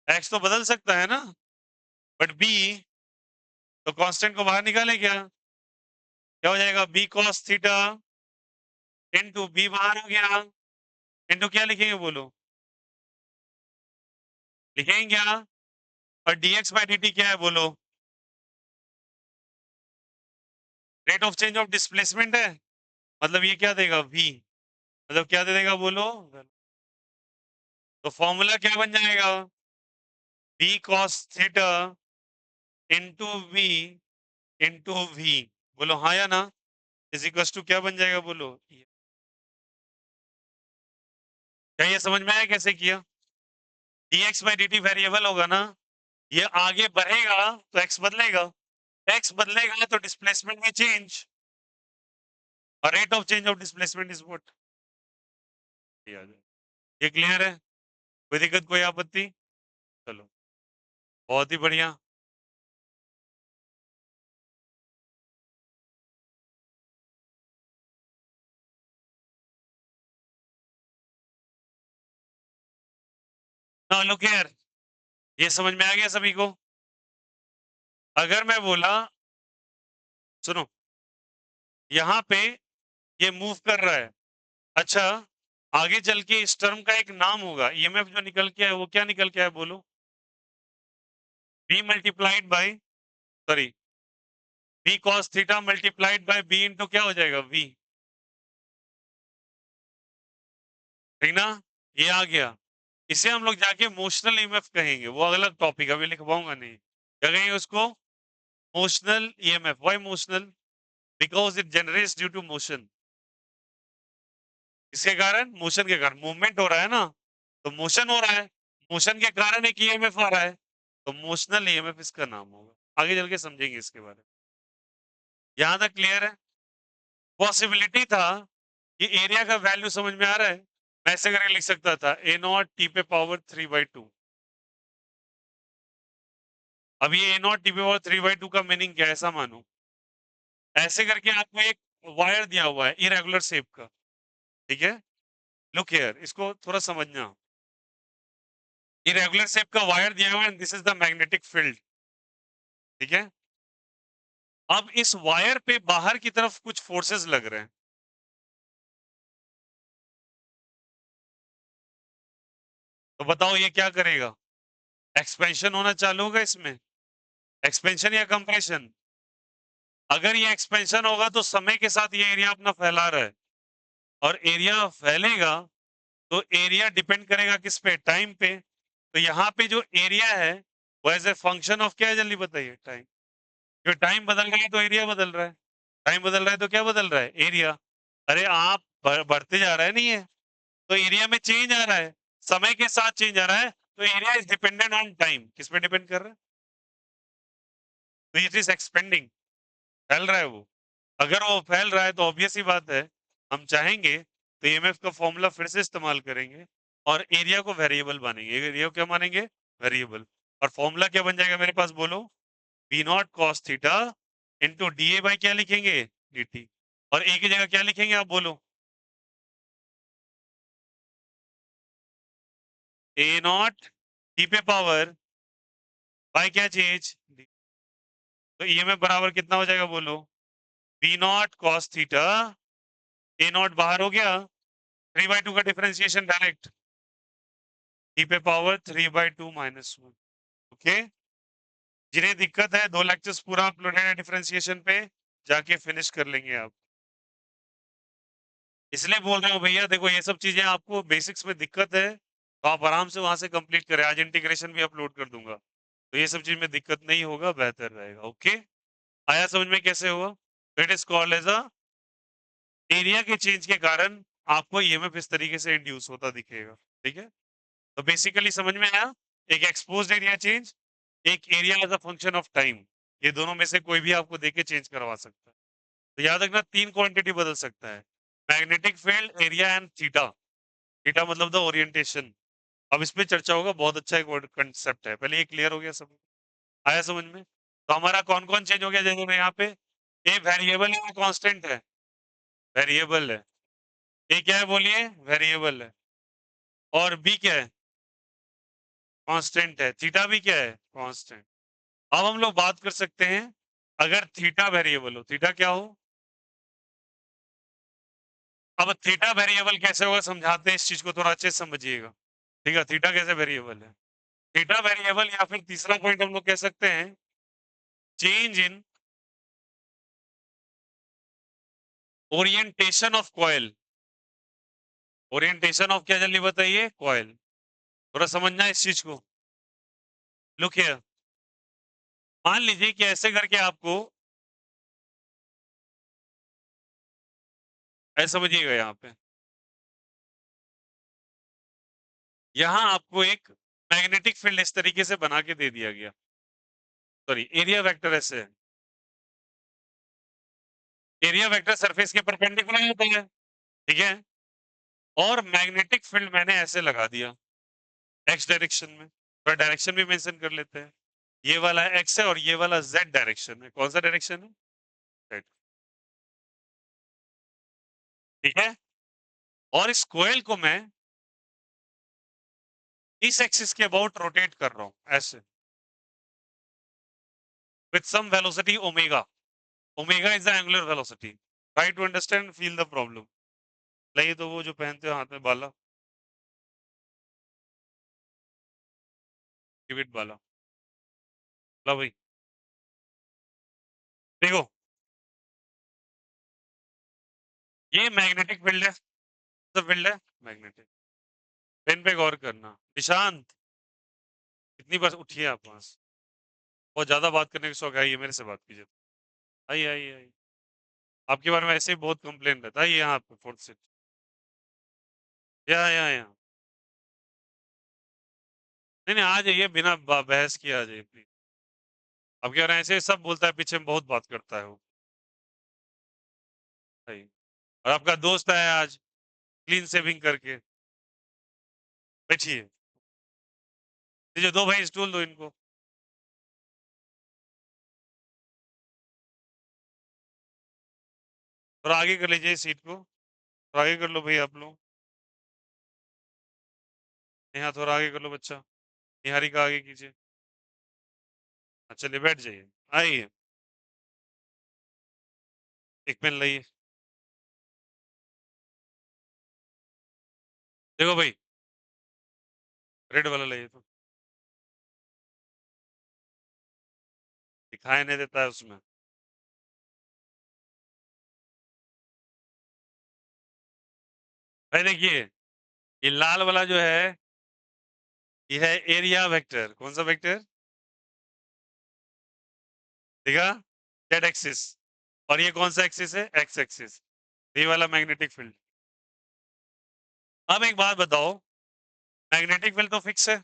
एक्स तो बदल सकता है ना, बट बी तो कांस्टेंट को बाहर निकाले क्या हो जाएगा? B cos theta into B बाहर हो गया, इंटू क्या लिखेंगे बोलो? लिखेंगे क्या? और dx बाय dt क्या है बोलो? Rate of change of displacement है, मतलब ये क्या देगा? v, मतलब क्या दे देगा बोलो? तो फॉर्मूला क्या बन जाएगा? b cos theta into v into v, बोलो हाँ या ना? इज इक्वल टू क्या बन जाएगा बोलो? क्या ये समझ में आया कैसे किया? dx बाई dt वेरिएबल होगा ना, ये आगे बढ़ेगा तो x बदलेगा, x बदलेगा तो डिस्प्लेसमेंट में चेंज, और rate of change of displacement is what? ये क्लियर है? कोई दिक्कत, कोई आपत्ति? चलो, बहुत ही बढ़िया। लुक हियर, ये समझ में आ गया सभी को? अगर मैं बोला, सुनो, यहाँ पे ये मूव कर रहा है, अच्छा, आगे चल के इस टर्म का एक नाम होगा, ईएमएफ जो निकल के है वो क्या निकल के है बोलो? B multiplied by, sorry, B cos theta multiplied by B into क्या हो जाएगा? वी, ठीक ना? ये आ गया, इसे हम लोग जाके मोशनल ईएमएफ कहेंगे, वो अलग टॉपिक, अभी लिखवाऊंगा नहीं। क्या कहेंगे उसको? Motional EMF. Why motional? Because it generates due to motion. इसके कारण, मोशन के कारण, मूवमेंट हो रहा है ना, तो मोशन हो रहा है, मोशन के कारण एक ईएमएफ आ रहा है, तो मोशनल ईएमएफ इसका नाम होगा। आगे चल के समझेंगे इसके बारे में। यहां तक क्लियर है? पॉसिबिलिटी था कि एरिया का वैल्यू समझ में आ रहा है, मैं ऐसे करके लिख सकता था ए नॉट टी पे पावर 3/2। अब ये ए नॉट टी पे पावर 3/2 का मीनिंग क्या है, ऐसा मानो, ऐसे करके आपको एक वायर दिया हुआ है इरेगुलर शेप का, ठीक है? लुक हियर, इसको थोड़ा समझना, इरेगुलर शेप का वायर दिया हुआ है, this is the magnetic field, ठीक है? अब इस वायर पे बाहर की तरफ कुछ फोर्सेस लग रहे हैं, तो बताओ ये क्या करेगा? एक्सपेंशन होना चालू होगा इसमें, एक्सपेंशन या कंप्रेशन? अगर ये एक्सपेंशन होगा तो समय के साथ ये एरिया अपना फैला रहा है, और एरिया फैलेगा तो एरिया डिपेंड करेगा किस पे? टाइम पे। तो यहाँ पे जो एरिया है वो एज ए फंक्शन ऑफ क्या है, जल्दी बताइए? टाइम। जो टाइम बदल रहा है तो एरिया बदल रहा है, टाइम बदल रहा है तो क्या बदल रहा है? एरिया। अरे आप बढ़ते जा रहा है नहीं है, तो एरिया में चेंज आ रहा है, समय के साथ चेंज आ रहा है, तो area is dependent on time. किस पे डिपेंड कर रहा है? तो इट इज एक्सपेंडिंग, फैल रहा है वो। अगर वो फैल रहा है तो ऑब्वियस ही बात है, हम चाहेंगे तो ईएमएफ का फॉर्मूला फिर से इस्तेमाल करेंगे और एरिया को वेरिएबल मानेंगे। एरिया को क्या मानेंगे? वेरिएबल। और फॉर्मूला क्या बन जाएगा मेरे पास, बोलो? B not cos theta into D A by क्या लिखेंगे? D T. और ए की जगह क्या लिखेंगे आप बोलो? ए नॉट डी पे पावर बाई क्या चीज? तो ईएमएफ बराबर कितना हो जाएगा बोलो? B not cos theta, A not बाहर हो गया, 3/2 का डिफरेंशिएशन डायरेक्ट, डी पे पावर 3/2 माइनस 1। ओके, जिन्हें दिक्कत है 2 लेक्चर्स पूरा अपलोडेड है डिफरेंशिएशन पे, जाके फिनिश कर लेंगे आप। इसलिए बोल रहे हो भैया, देखो ये सब चीजें आपको बेसिक्स में दिक्कत है तो आप आराम से वहां से कंप्लीट करें, आज इंटीग्रेशन भी अपलोड कर दूंगा, तो ये सब चीज में दिक्कत नहीं होगा, बेहतर रहेगा। ओके, आया समझ में कैसे हुआ? It is called as a area के चेंज के कारण आपको ईएमएफ इस तरीके से इंड्यूस होता दिखेगा। ठीक है, तो बेसिकली समझ में आया, एक एक्सपोज्ड एरिया चेंज, एक area as a function of time, ये दोनों में से कोई भी आपको देके चेंज करवा सकता है। तो याद रखना, 3 क्वांटिटी बदल सकता है, magnetic field, area and theta. Theta मतलब द ओरिएंटेशन। अब इस पे चर्चा होगा, बहुत अच्छा एक कंसेप्ट है, पहले ये क्लियर हो गया सब? आया समझ में? तो हमारा कौन कौन चेंज हो गया जैसे में यहाँ पे? ए वेरिएबल है, कांस्टेंट है? वेरिएबल है। ए क्या है बोलिए? वेरिएबल है। और बी क्या है? कांस्टेंट है। थीटा भी क्या है? कांस्टेंट। अब हम लोग बात कर सकते हैं, अगर थीटा वेरिएबल हो, थीटा क्या हो? अब थीटा वेरिएबल कैसे होगा समझाते हैं, इस चीज को थोड़ा अच्छे से समझिएगा। ठीक है, थीटा कैसे वेरिएबल है? थीटा वेरिएबल, या फिर तीसरा पॉइंट हम लोग कह सकते हैं, change in orientation of coil. Orientation of क्या, जल्दी बताइए? कॉइल। थोड़ा समझना इस चीज को। लुक हियर, मान लीजिए कि ऐसे करके आपको, ऐसे समझिएगा, यहाँ पे यहाँ आपको एक मैग्नेटिक फील्ड इस तरीके से बना के दे दिया गया, सॉरी एरिया वेक्टर ऐसे है। एरिया वेक्टर सरफेस के परपेंडिकुलर होता है, ठीक है, और मैग्नेटिक फील्ड मैंने ऐसे लगा दिया एक्स डायरेक्शन में। तो डायरेक्शन भी मेंशन कर लेते हैं, ये वाला एक्स है और ये वाला जेड डायरेक्शन है। कौन सा डायरेक्शन है? जेड। ठीक है, और इस कोयल को मैं इस एक्सिस के अबाउट रोटेट कर रहा हूं ऐसे, with some velocity omega. Omega is the angular velocity. Try to understand, feel the problem. लाइए, तो वो जो पहनते हो हाथ में बाला, किविट बाला, ला भाई, देखो ये मैग्नेटिक फील्ड है, तो फील्ड है मैग्नेटिक। पेन पे गौर करना। निशांत, कितनी बार उठिए आप वहां से, बहुत ज्यादा बात करने के शौक है, आइए मेरे से बात कीजिए। आइए आइए आइए, आपके बारे में ऐसे ही बहुत कंप्लेन रहता है, आइए यहाँ पे फोर्थ सीट, यहाँ। नहीं नहीं, आ जाइए, बिना बहस किए आ जाइए प्लीज। आपके बारे में ऐसे सब बोलता है, पीछे में बहुत बात करता है वो। आइए। और आपका दोस्त है आज क्लीन सेविंग करके, बैठिए। दीजिए, दो भाई स्टूल दो इनको। थोड़ा आगे कर लीजिए सीट को, थोड़ा आगे कर लो भाई आप लोग। यहाँ थोड़ा आगे कर लो बच्चा, निहारी का आगे कीजिए। चलिए बैठ जाइए, आइए, एक पेन लाइए। देखो भाई, रेड वाला लाइए तो। दिखाई नहीं देता है उसमें। भाई देखिए, ये लाल वाला जो है, ये है एरिया वेक्टर। कौन सा वेक्टर? देखा, जेड एक्सिस। और ये कौन सा एक्सिस है? X axis. ये वाला मैग्नेटिक फील्ड। अब एक बात बताओ, मैग्नेटिक फील्ड तो फिक्स है।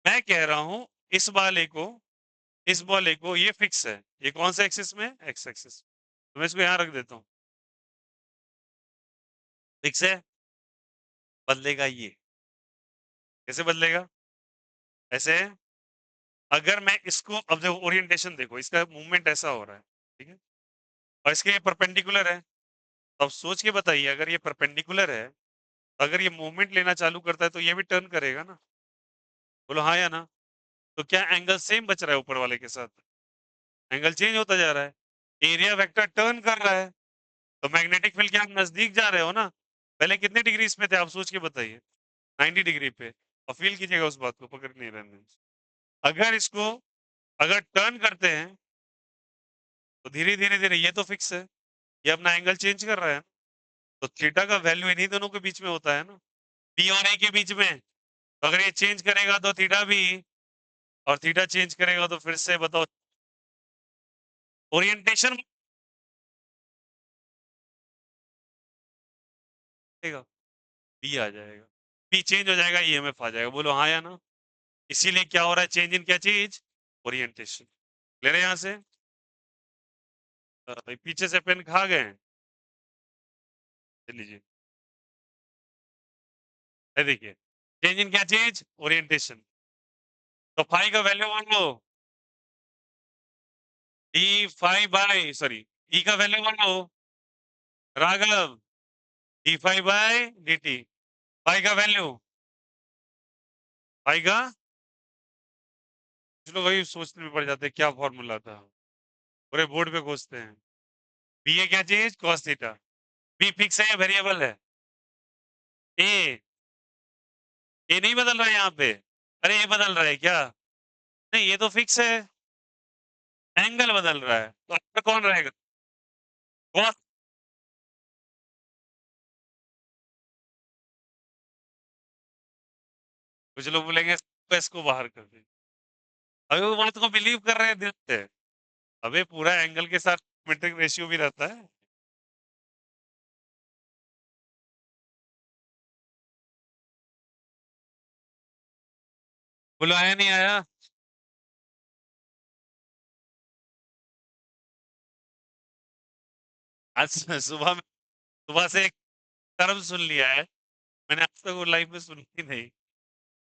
मैं कह रहा हूं इस वाले को ये फिक्स है। ये कौन सा एक्सिस में? X axis. तो मैं इसको यहां रख देता हूं। फिक्स है। बदलेगा ये। कैसे बदलेगा? ऐसे है। अगर मैं इसको, अब देखो ओरिएंटेशन देखो, इसका मूवमेंट ऐसा हो रहा है, ठीक है, और इसके ये परपेंडिकुलर है। तो अब सोच के बताइए, अगर ये परपेंडिकुलर है, अगर ये मूवमेंट लेना चालू करता है तो ये भी टर्न करेगा ना। बोलो हाँ या ना। तो क्या एंगल सेम बच रहा है ऊपर वाले के साथ? एंगल चेंज होता जा रहा है। एरिया वेक्टर टर्न कर रहा है। तो मैग्नेटिक फील्ड के आप नजदीक जा रहे हो ना। पहले कितने डिग्री इसमें थे, आप सोच के बताइए। 90 डिग्री पे। और फील कीजिएगा उस बात को, पकड़ नहीं रहने। अगर इसको, अगर टर्न करते हैं, तो धीरे धीरे धीरे ये तो फिक्स है, ये अपना एंगल चेंज कर रहा है। तो थीटा का वैल्यू इन्हीं दोनों के बीच में होता है ना, बी और ए के बीच में। तो अगर ये चेंज करेगा तो थीटा भी, और थीटा चेंज करेगा तो फिर से बताओ ओरिएंटेशन बदलेगा, बी आ जाएगा। बी चेंज हो जाएगा, ईएमएफ आ जाएगा। बोलो हाँ या ना। इसीलिए क्या हो रहा है? चेंज इन क्या चीज? ओरिएंटेशन। ले रहे हैं यहां से। पीछे से पेन खा गए हैं। ले लीजिए। ये देखिए, चेंज इन क्या चीज? ओरिएंटेशन। तो फाई का वैल्यू मान लो, d phi by, sorry, e का वैल्यू मान लो Raghav, d phi by D T. Phi का वैल्यू, फाई का, कुछ लोग वही सोचने में पड़ जाते हैं क्या फॉर्मूला था, पूरे बोर्ड पे खोजते हैं। बी ए क्या चीज? Cos theta. बी फिक्स है या वेरिएबल है? ए, ए नहीं बदल रहा है यहाँ पे। अरे ये बदल रहा है क्या? नहीं, ये तो फिक्स है। एंगल बदल रहा है, तो अंदर कौन रहेगा? कॉस। कुछ लोग बोलेंगे इसको बाहर कर दे। अभी वो बात को बिलीव कर रहे हैं दिल से। अबे पूरा एंगल के साथ मेट्रिक रेशियो भी रहता है। बोलो आया नहीं आया? आज सुबह से एक टर्म सुन लिया है, मैंने आज तक वो लाइफ में सुनी ही नहीं।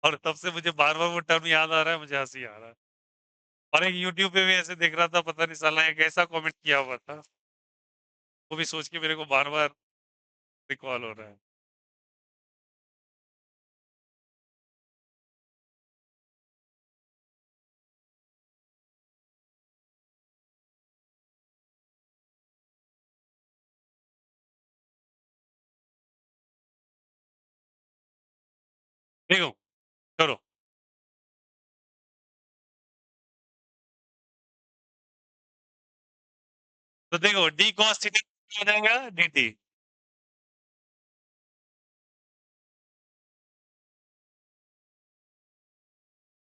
और तब से मुझे बार बार वो टर्म याद आ रहा है, मुझे हंसी आ रहा है। और एक यूट्यूब पे भी ऐसे देख रहा था, पता नहीं साला एक ऐसा कमेंट किया हुआ था, वो भी सोच के मेरे को बार बार रिकॉल हो रहा है। देखो, करो। तो देखो, डी कॉस थीटा हो जाएगा डी टी।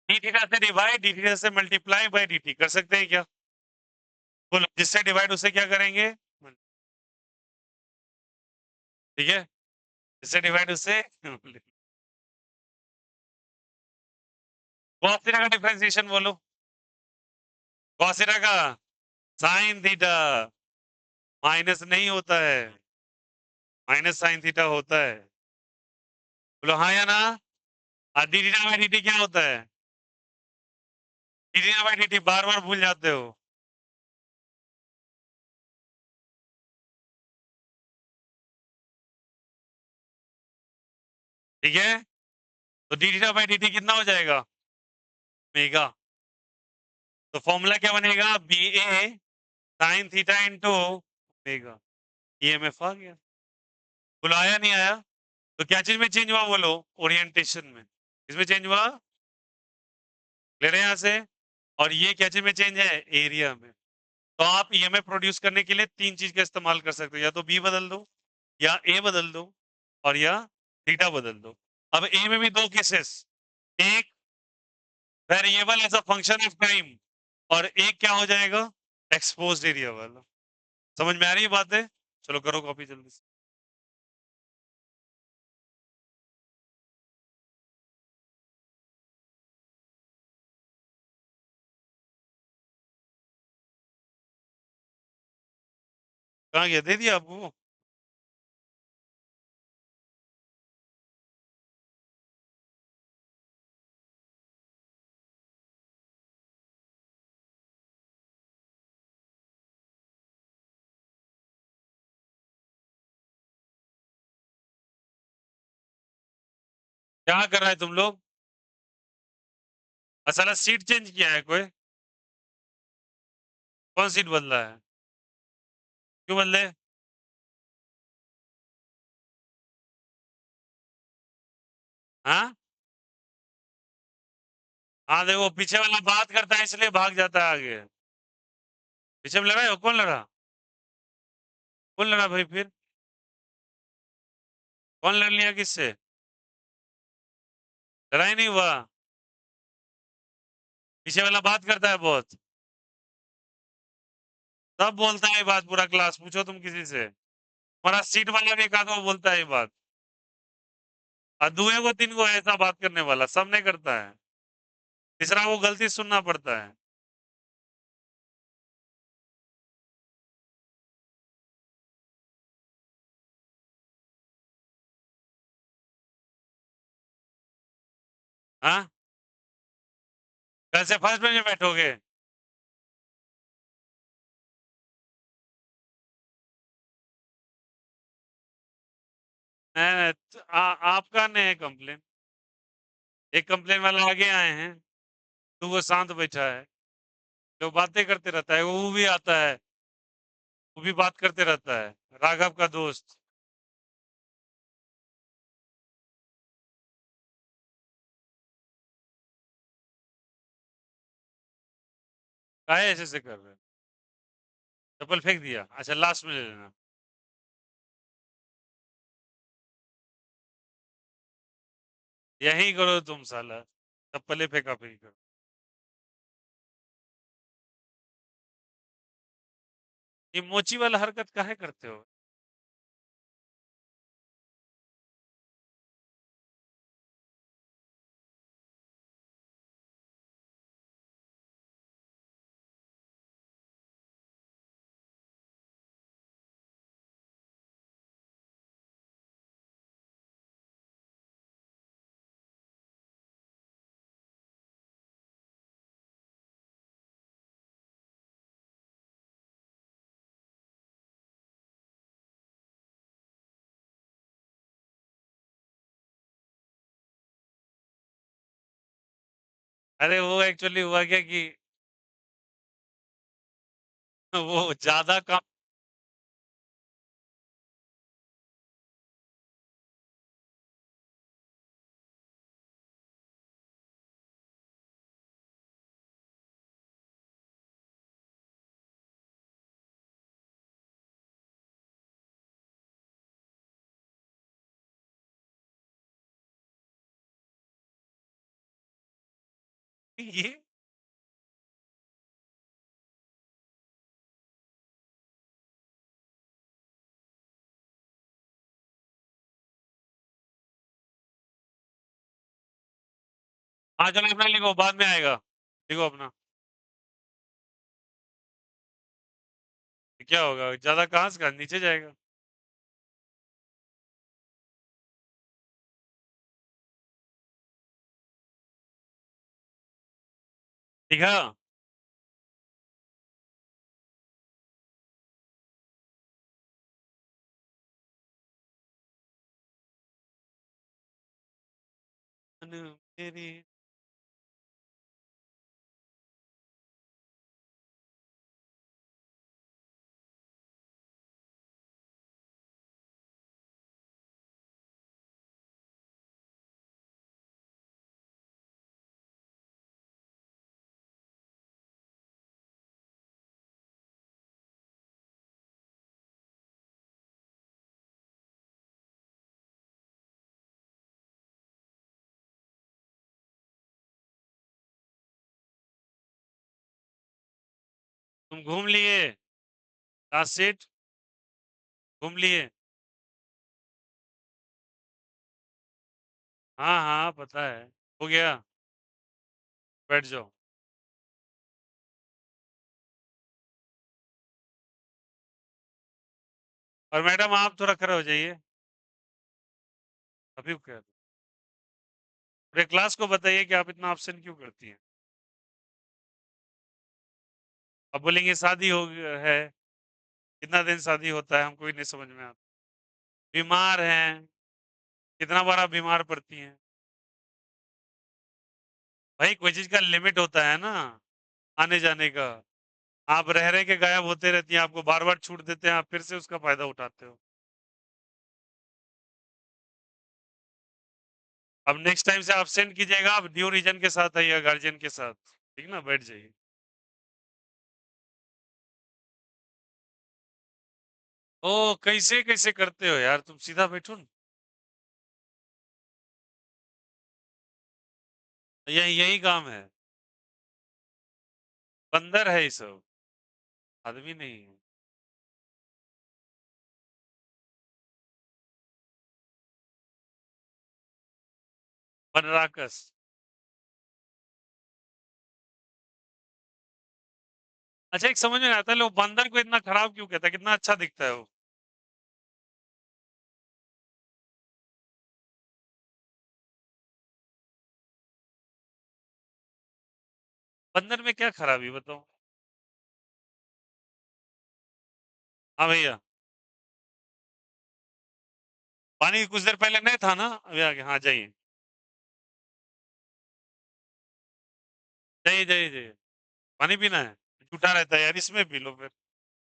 डी थीटा से डिवाइड, डी थीटा से मल्टीप्लाई बाय डी टी कर सकते हैं क्या? बोलो, जिससे डिवाइड उसे क्या करेंगे? ठीक है, जिससे डिवाइड उससे कॉस थीटा का डिफरेंशिएशन बोलो। कॉस थीटा का साइन थीटा माइनस नहीं होता है, माइनस साइन थीटा होता है। बोलो हाँ या ना। D theta by D T क्या होता है? D theta by D t बार बार भूल जाते हो। ठीक है, तो d theta by D t कितना हो जाएगा? मेगा। तो फॉर्मूला क्या बनेगा? B A sine theta into omega. EMF आ गया। बोलो आया नहीं आया? तो क्या चीज में चेंज हुआ? बोलो ओरिएंटेशन में। इसमें चेंज हुआ, ले रहे हैं यहाँ से, और ये क्या चीज में चेंज है, एरिया में। तो आप ईएमएफ प्रोड्यूस करने के लिए तीन चीज का इस्तेमाल कर सकते हो, या तो बी बदल दो, या ए बदल दो, और या थीटा बदल दो। अब ए में भी दो केसेस, एक variable as a function of time, और एक क्या हो जाएगा, एक्सपोज्ड एरिया वाला। समझ में आ रही है बात है? चलो करो कॉपी जल्दी से। कहाँ गया, दे दिया आपको? क्या कर रहा है तुम लोग? असल सीट चेंज किया है कोई? कौन सीट बदला है? क्यों बदले? हाँ, हाँ देखो पीछे वाला बात करता है इसलिए भाग जाता है आगे। पीछे में लड़ा है, कौन लड़ा? कौन लड़ा भाई फिर? कौन लड़ लिया किससे? लड़ाई नहीं हुआ। पीछे वाला बात करता है बहुत। सब बोलता है ये बात, पूरा क्लास पूछो तुम किसी से। हमारा सीट वाला भी एक आध वो बोलता है ये बात। और दुए को तीन को ऐसा बात करने वाला सब नहीं करता है। तीसरा वो गलती सुनना पड़ता है। हाँ, कल से फर्स्ट बेंच में बैठोगे? नहीं, नहीं, आपका नहीं है कंप्लेन। एक कंप्लेन वाला आगे आए हैं, तो वो शांत बैठा है, जो बातें करते रहता है, वो भी आता है, वो भी बात करते रहता है, राघव का दोस्त। काहे ऐसे से कर रहे हैं? चप्पल फेंक दिया, अच्छा लास्ट में ले लेना। यही करो तुम साला, चप्पलें फेंका फेंकी करो। ये मोची वाला हरकत काहे करते हो? अरे वो एक्चुअली हुआ क्या कि वो ज्यादा काम। ये हाँ चलो अपना लिखो, बाद में आएगा। लिखो अपना। क्या होगा, ज्यादा कहाँ से नीचे जाएगा? लिखा? मेरी तुम घूम लिए? लास्ट सीट घूम लिए? हाँ हाँ पता है। हो गया? बैठ जाओ। और मैडम आप थोड़ा खड़े हो जाइए। अभी क्या? पूरे क्लास को बताइए कि आप इतना ऑप्शन क्यों करती हैं। अब बोलेंगे शादी हो गया है। कितना दिन शादी होता है हमको ही नहीं समझ में आता। बीमार हैं। कितना बार आप बीमार पड़ती हैं? भाई कोई चीज का लिमिट होता है ना, आने जाने का। आप रह रहे के गायब होते रहती हैं, आपको बार बार छूट देते हैं, आप फिर से उसका फायदा उठाते हो। अब नेक्स्ट टाइम से आप सेंड कीजिएगा, आप ड्यू रीजन के साथ आइएगा, गार्जियन के साथ। ठीक ना, बैठ जाइए। ओ कैसे कैसे करते हो यार, तुम सीधा बैठो ना। यही यही काम है। बंदर है ये सब, आदमी नहीं है। बनराकस। अच्छा एक समझ में आता है, लोग बंदर को इतना खराब क्यों कहता है, कितना अच्छा दिखता है वो। बंदर में क्या खराबी बताओ। हाँ भैया। पानी कुछ देर पहले नहीं था ना, अभी आ गया, हाँ जाइए। जाइए जाइए जाइए। पानी पीना है? जूठा रहता है यार, इसमें पी लो फिर।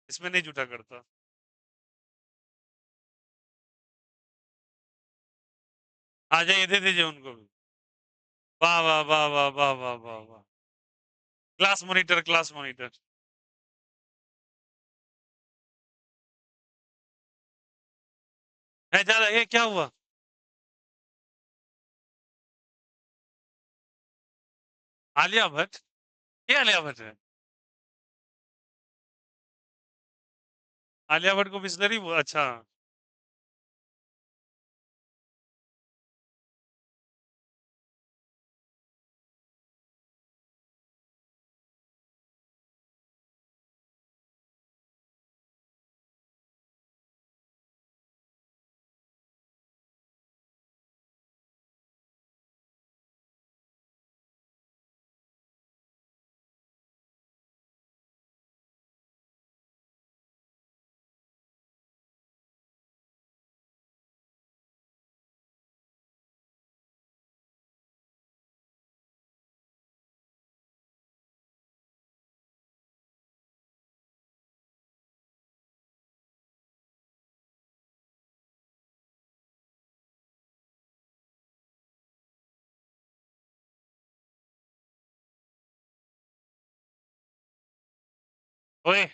इसमें नहीं जूठा करता। आ जाइए, दे दीजिए उनको भी। वाह वाह वाह वाह वाह वाह वाह वाह। Class monitor, class monitor. है ज्यादा, ये क्या हुआ? आलिया भट्ट? ये आलिया भट्ट है? आलिया भट्ट को बिस्लरी अच्छा। ओए,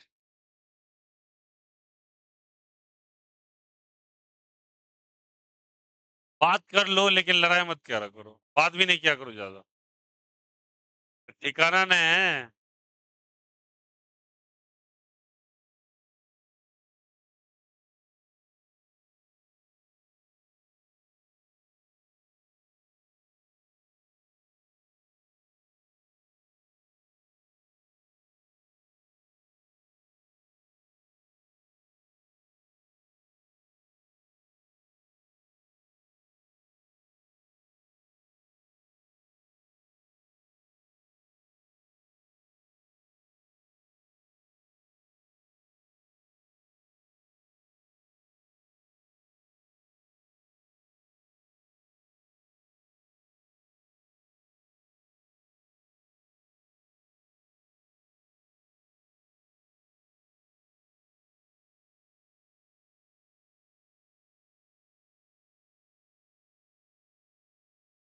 बात कर लो लेकिन लड़ाई मत करा करो, बात भी नहीं किया करो ज्यादा। ठिकाना नहीं है।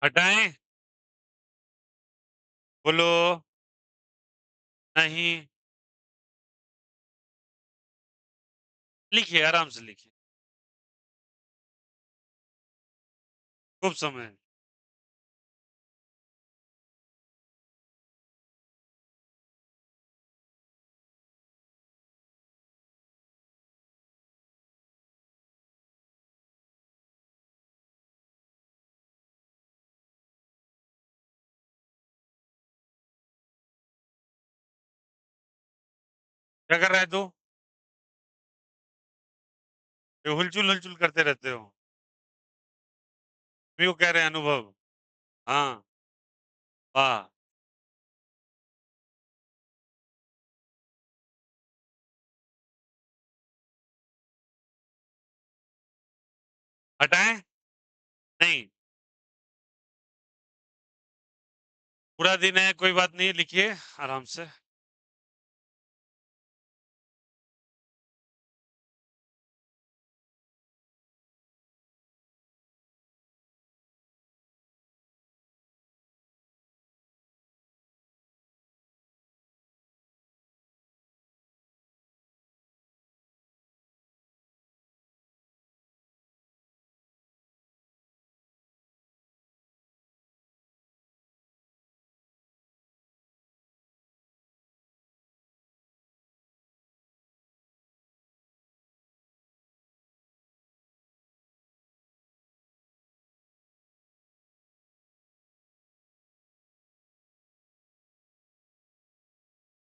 हटाएं? बोलो। नहीं। लिखिए, आराम से लिखिए। खूब समय है। क्या कर रहा है तू? ये हुलचुल-हुलचुल करते रहते हो। मेरे को कह रहे हैं अनुभव। हाँ, वाह! हटाएँ? नहीं, पूरा दिन है, कोई बात नहीं, लिखिए आराम से।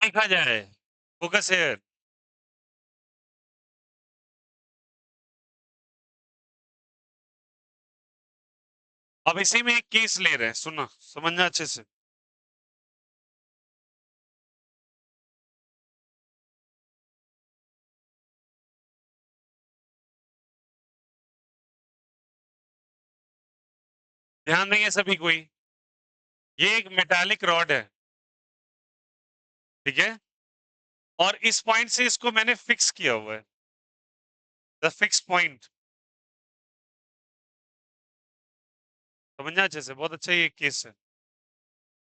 लिखा जाए, फोकस हियर। अब इसी में एक केस ले रहे हैं, सुनना, समझना अच्छे से। ध्यान देंगे सभी कोई। ये एक मेटालिक रॉड है, ठीक है? और इस पॉइंट से इसको मैंने फिक्स किया हुआ है, द फिक्स पॉइंट। समझना अच्छे से, बहुत अच्छा ये केस है।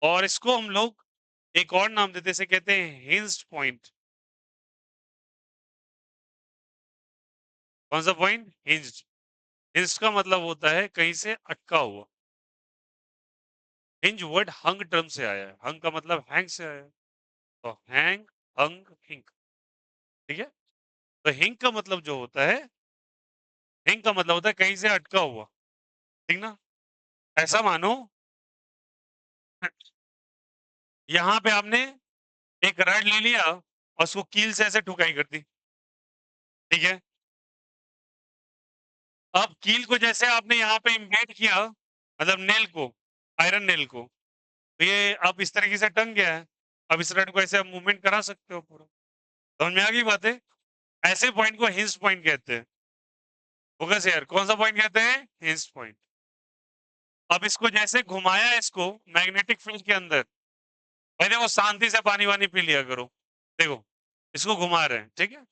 और इसको हम लोग एक और नाम देते हैं, इसे कहते हैं हिंज्ड पॉइंट। कौन सा पॉइंट? हिंज्ड। हिंज्ड का मतलब होता है कहीं से अटका हुआ। हिंज वर्ड हंग टर्म से आया है, हंग का मतलब हैंग से आया है। तो हैंग, हंग, हिंग, ठीक है? तो हिंग का मतलब जो होता है, हिंग का मतलब होता है कहीं से अटका हुआ, ठीक ना? ऐसा मानो यहाँ पे आपने एक रड ले लिया और उसको कील से ऐसे ठुकाई कर दी, ठीक है? अब कील को जैसे आपने यहाँ पे इम्बेड किया, मतलब नेल को, आयरन नेल को, तो ये अब इस तरीके से टंग गया है। अब इस रड को ऐसे आप मूवमेंट करा सकते हो पूरा। समझ में आ गई बातें? ऐसे पॉइंट को हिंज पॉइंट कहते हैं। फोकस यार, कौन सा पॉइंट कहते हैं? Hinge point. अब इसको जैसे घुमाया इसको मैग्नेटिक फील्ड के अंदर, भाई देखो शांति से पानी वानी पी लिया करो। देखो, इसको घुमा रहे हैं, ठीक है?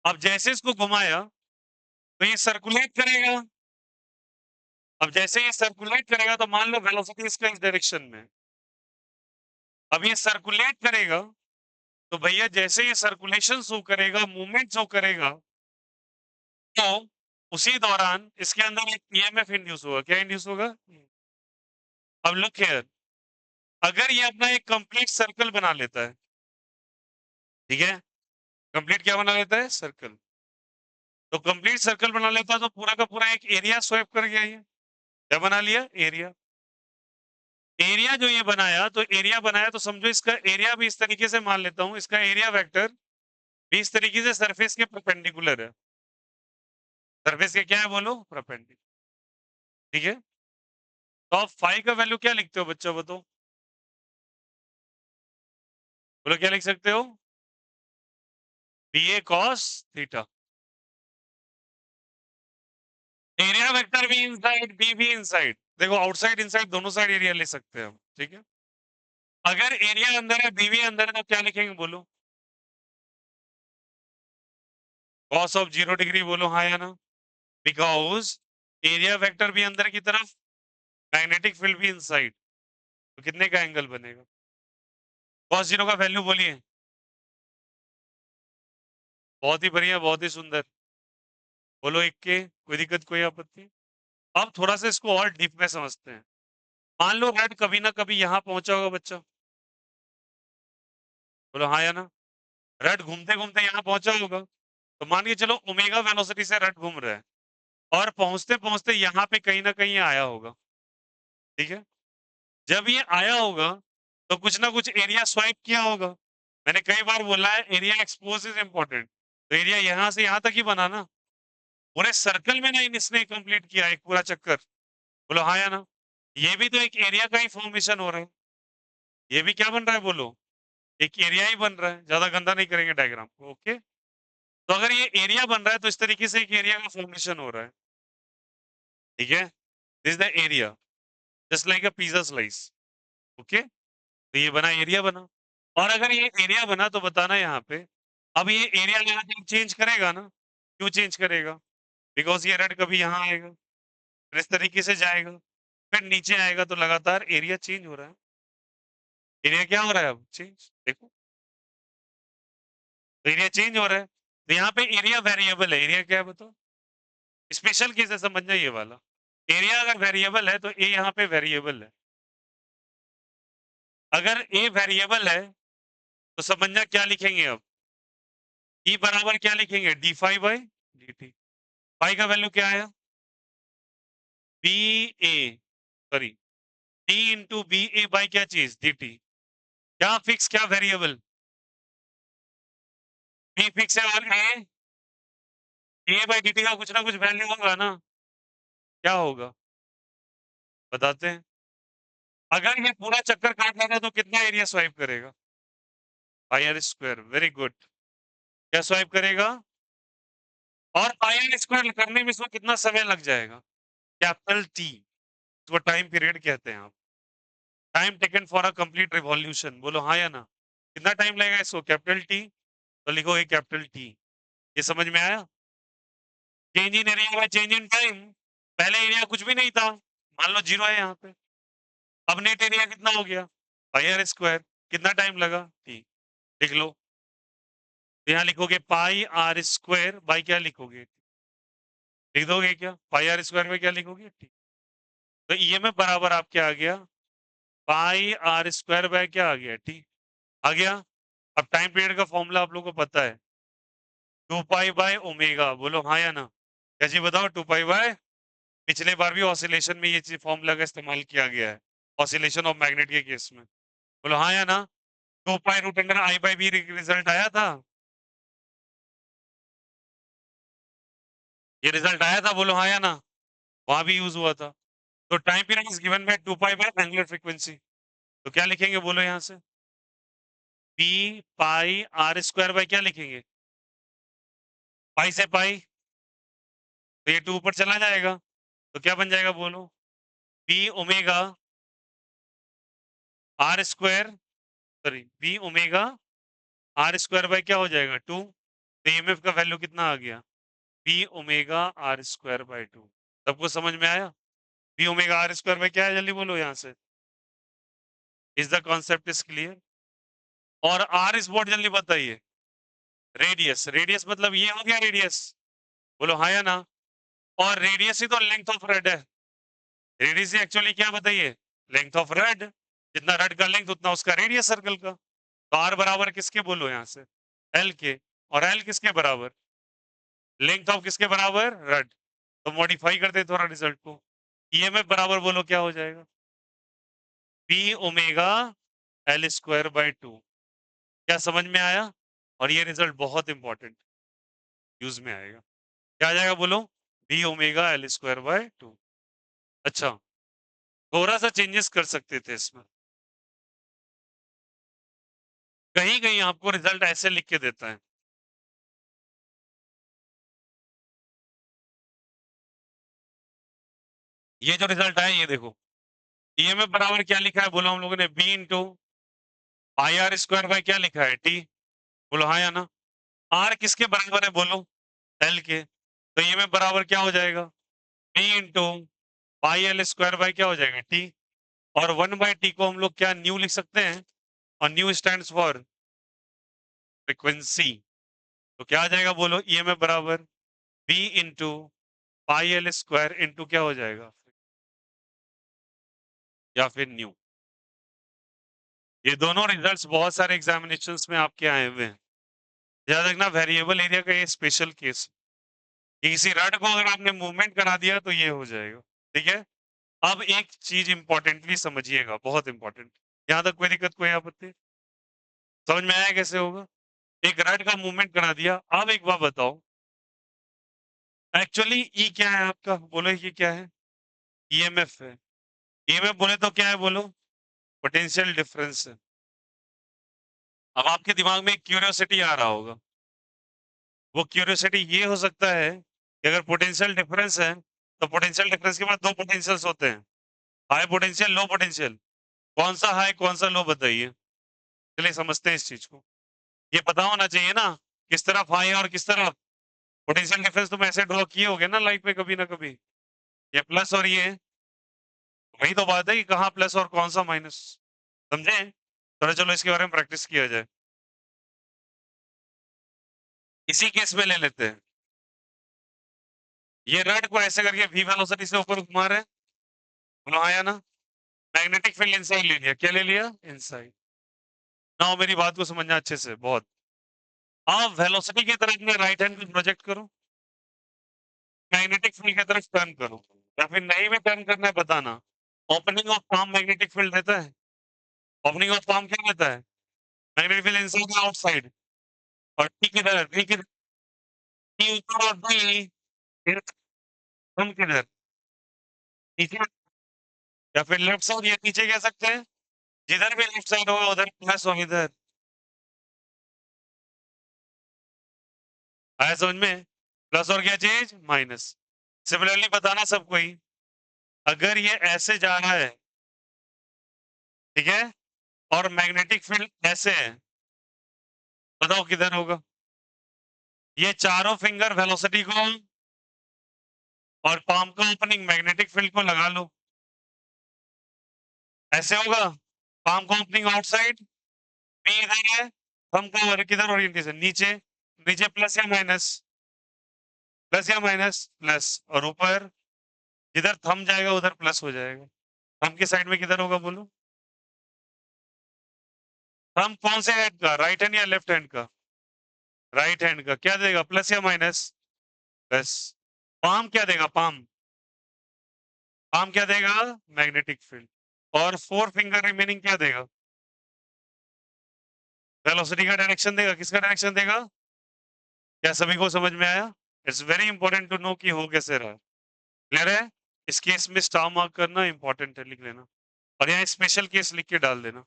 अब जैसे इसको घुमाया तो ये सर्कुलेट करेगा। अब जैसे ये सर्कुलेट करेगा तो मान लो वेलोसिटी इसका इस डायरेक्शन में, अब ये सर्कुलेट करेगा तो भैया जैसे ये सर्कुलेशन शो करेगा, मूवमेंट शो करेगा, तो उसी दौरान इसके अंदर एक ईएमएफ इंड्यूस होगा। क्या इंड्यूस होगा? अब लुक हियर, अगर ये अपना एक कंप्लीट सर्कल बना लेता है, ठीक है? कंप्लीट क्या बना लेता है? सर्कल। तो कंप्लीट सर्कल बना लेता है तो पूरा का पूरा एक एरिया स्वैप कर गया ये। क्या बना लिया? एरिया। एरिया जो ये बनाया, तो एरिया बनाया तो समझो इसका एरिया भी इस तरीके से मान लेता हूं, इसका एरिया वेक्टर भी इस तरीके से सरफेस के परपेंडिकुलर है। सरफेस के क्या है बोलो? परपेंडिकुलर, ठीक है? तो आप फाई का वैल्यू क्या लिखते हो बच्चा बताओ? बोलो क्या लिख सकते हो? B A cos theta. Area vector भी इनसाइड, बी भी इनसाइड। देखो आउटसाइड इनसाइड दोनों साइड एरिया ले सकते हैं हम, ठीक है? अगर एरिया अंदर है, बी भी अंदर है, तो क्या लिखेंगे बोलो? कॉस ऑफ 0 डिग्री, बोलो हाँ या ना? बिकॉज एरिया वेक्टर भी अंदर की तरफ, मैग्नेटिक फील्ड भी इनसाइड, तो कितने का एंगल बनेगा? कॉस 0 का वैल्यू बोलिए। बहुत ही बढ़िया, बहुत ही सुंदर। बोलो एक के, कोई दिक्कत, कोई आपत्ति? अब थोड़ा सा इसको और डीप में समझते हैं। मान लो रेड कभी ना कभी यहाँ पहुंचा होगा बच्चा, बोलो हाँ या ना? रेड घूमते घूमते यहाँ पहुंचा होगा, तो मान के चलो ओमेगा वेलोसिटी से रेड घूम रहा है और पहुंचते पहुंचते यहाँ पे कहीं ना कहीं आया होगा, ठीक है? जब ये आया होगा तो कुछ ना कुछ एरिया स्वाइप किया होगा, मैंने कई बार बोला है एरिया एक्सपोज इज इंपॉर्टेंट, तो एरिया यहां से यहां तक ही बना ना, पूरे सर्कल में नहीं इसने कंप्लीट किया एक पूरा चक्कर। बोलो हाँ या ना, ये भी तो एक एरिया का ही फॉर्मेशन हो रहा है, ये भी क्या बन रहा है बोलो, एक एरिया ही बन रहा है, ज्यादा गंदा नहीं करेंगे डायग्राम को, ओके। तो अगर ये एरिया बन रहा है तो इस तरीके से एक एरिया का फॉर्मेशन हो रहा है, ठीक है, this the area just like a pizza slice, okay. तो ये बना, एरिया बना। और अगर ये एरिया बना तो बताना यहाँ पे, अब ये एरिया लगातार चेंज करेगा ना, क्यों चेंज करेगा, बिकॉज ये रेड कभी यहाँ आएगा, फिर इस तरीके से जाएगा, फिर नीचे आएगा, तो लगातार एरिया चेंज हो रहा है। एरिया क्या हो रहा है अब, चेंज, देखो, तो एरिया चेंज हो रहा है, तो यहाँ पे एरिया वेरिएबल है, एरिया क्या है बताओ, स्पेशल केस है, समझना ये वाला, एरिया अगर वेरिएबल है तो ए यहाँ पे वेरिएबल है, अगर ए वेरिएबल है तो समझना क्या लिखेंगे अब, ई बराबर क्या लिखेंगे, D phi by D T, phi का वैल्यू क्या आया, B A, sorry, D into B A by क्या चीज, डी टी, क्या फिक्स क्या वेरिएबल, बी फिक्स है और ए बाई डी टी का कुछ ना कुछ वैल्यू होगा ना, क्या होगा बताते हैं, अगर ये पूरा चक्कर काट लेगा तो कितना एरिया स्वाइप करेगा, पाई आर स्क्वायर, वेरी गुड, क्या स्वाइप करेगा, और पाई आर स्क्वायर करने में इसको कितना समय लग जाएगा, कैपिटल टी, इसको टाइम पीरियड कहते हैं आप, time taken for a complete revolution, बोलो हाँ या ना, कितना टाइम लगेगा इसको, कैपिटल टी, तो लिखोगे कैपिटल टी, ये समझ में आया, change in area by change in time, पहले एरिया कुछ भी नहीं था, मान लो जीरो है यहाँ पे, अब नेट एरिया कितना हो गया, पाई आर स्क्वायर, कितना टाइम लगा, टी, लिख लो, तो यहाँ लिखोगे पाई आर स्क्वायर बाई क्या लिखोगे, लिख दोगे क्या, पाई आर स्क्वायर में क्या लिखोगे, टी, तो ईएमएफ बराबर आपके आ गया पाई आर स्क्वायर बाय क्या आ गया, टी, आ गया। अब टाइम पीरियड का फॉर्मूला आप लोगों को पता है, 2 पाई बाय ओमेगा, बोलो हाँ या ना, कैसे बताओ, 2 पाई बाय, पिछले बार भी ऑसिलेशन में ये फॉर्मूला का इस्तेमाल किया गया है, ऑसिलेशन ऑफ मैग्नेट के केस में, बोलो हाँ या ना, 2 pi root under I by B result आया था, ये रिजल्ट आया था, बोलो हाँ या ना, वहां भी यूज हुआ था, तो time period is given by 2 pi by angular frequency, तो क्या लिखेंगे बोलो यहाँ से, P pi R square by क्या लिखेंगे, पाई से पाई, तो ये 2 ऊपर चला जाएगा, तो क्या बन जाएगा बोलो, P omega R square, sorry P omega R square by क्या हो जाएगा 2, तो ईएमएफ का वैल्यू कितना आ गया, P omega R square by 2, सबको समझ में आया, P omega R square by क्या है, जल्दी बोलो यहाँ से, is the concept is clear, और आर इज व्हाट, जल्दी बताइए, रेडियस, रेडियस मतलब ये हो गया रेडियस, बोलो हाँ या ना, और रेडियस ही तो लेंथ ऑफ रेड है, रेडियस एक्चुअली क्या बताइए, लेंथ ऑफ रेड, जितना रेड का लेंथ उतना उसका रेडियस सर्कल का, तो आर बराबर किसके बोलो यहाँ से, एल के, और एल किसके बराबर, लेंथ ऑफ किसके बराबर, रेड, तो मॉडिफाई करते थोड़ा रिजल्ट को, ईएमएफ बराबर बोलो क्या हो जाएगा, P omega L square by 2, क्या समझ में आया, और ये रिजल्ट बहुत इंपॉर्टेंट यूज में आएगा, क्या आ जाएगा बोलो, P omega L square by 2, अच्छा, थोड़ा सा चेंजेस कर सकते थे इसमें, कहीं कहीं आपको रिजल्ट ऐसे लिख के देता है, ये जो रिजल्ट आया ये देखो, ईएमएफ बराबर क्या लिखा है बोलो हम लोगों ने, B into I R square by क्या लिखा है, टी, बोलो हाँ या ना, आर किसके बराबर है बोलो, एल के, तो ईएमएफ बराबर क्या हो जाएगा, B into pi L square by क्या हो जाएगा, टी, और 1/t को हम लोग क्या न्यू लिख सकते हैं, और न्यू स्टैंड्स फॉर फ्रीक्वेंसी, तो क्या आ जाएगा बोलो, ईएमएफ बराबर B into pi L square into क्या हो जाएगा, या फिर न्यू, ये दोनों रिजल्ट्स बहुत सारे एग्जामिनेशंस में आपके आए हुए हैं, याद रखना वेरिएबल एरिया का ये स्पेशल केस, किसी रड को अगर आपने मूवमेंट करा दिया तो ये हो जाएगा, ठीक है। अब एक चीज इंपॉर्टेंटली समझिएगा, बहुत इंपॉर्टेंट, यहाँ तक कोई दिक्कत कोई आपत्ति, समझ में आया कैसे होगा? एक रॉड का मूवमेंट करा दिया। अब एक बात बताओ, एक्चुअली ई क्या है आपका? बोलो ये क्या है? ईएमएफ है। ईएमएफ बोले तो क्या है बोलो? पोटेंशियल डिफरेंस है। अब आपके दिमाग में एक क्यूरियोसिटी आ रहा होगा। वो क्यूरियोसिटी ये हो सकता है कि अगर पोटेंशियल डिफरेंस है तो पोटेंशियल डिफरेंस के बाद दो पोटेंशियल्स होते हैं, हाई पोटेंशियल, लो पोटेंशियल। कौन सा हाई कौन सा लो बताइए? चलिए समझते हैं इस चीज को। ये पता होना चाहिए ना किस तरफ हाई और किस तरफ पोटेंशियल डिफरेंस। तुम ऐसे ड्रॉ किए होगे ना लाइफ में कभी ना कभी, ये प्लस और ये, वही तो बात है कि कहाँ प्लस और कौन सा माइनस। समझे? तो चलो इसके बारे में प्रैक्टिस किया जाए। इसी केस में ले लेते हैं। ये रड को ऐसे करके वी वेलोसिटी से ऊपर घुमा रहे हैं, बोलो हाँ या ना? मैग्नेटिक फील्ड इनसाइड ले लिया। क्या ले लिया? इनसाइड। नाउ मेरी बात को समझना अच्छे से बहुत। आप वेलोसिटी की तरफ में राइट हैंड को प्रोजेक्ट करो, मैग्नेटिक फील्ड की तरफ टर्न करो, या फिर नहीं भी टर्न करना है बताना। Opening of palm magnetic field रहता है। ओपनिंग ऑफ पाम क्या रहता है? मैग्नेटिक फील्ड इनसाइड या आउटसाइड? और टी किधर? टी किधर? टी ऊपर और बी फिर हम किधर? नीचे या फिर लेफ्ट साइड या नीचे कह सकते हैं। जिधर भी लेफ्ट साइड होगा उधर प्लस हो, इधर आया समझ में? प्लस और क्या चीज? माइनस। सिमिलरली बताना सबको ही, अगर ये ऐसे जा रहा है, ठीक है, और मैग्नेटिक फील्ड ऐसे है, बताओ किधर होगा? ये चारों फिंगर वेलोसिटी को और पाम का ओपनिंग मैग्नेटिक फील्ड को लगा लो, ऐसे होगा। पाम का ओपनिंग आउटसाइड, बी इधर है, थंब का किधर ओरिएंटेशन? नीचे। नीचे प्लस या माइनस? प्लस या माइनस? प्लस। और ऊपर जिधर थंब जाएगा उधर प्लस हो जाएगा। थंब के साइड में किधर होगा बोलो? थंब कौन से हैंड का? राइट हैंड या लेफ्ट हैंड का? राइट हैंड का। क्या देगा? प्लस या माइनस? प्लस। पाम क्या देगा? पाम, पाम क्या देगा? Magnetic field. और फोर फिंगर रिमेनिंग क्या देगा? वेलोसिटी का डायरेक्शन देगा। किसका डायरेक्शन देगा? क्या सभी को समझ में आया? It's very important to know कि हो कैसे रहा। क्लियर है? इस केस में स्टार मार्क करना इंपॉर्टेंट है, लिख लेना। और यहाँ स्पेशल केस लिख के डाल देना।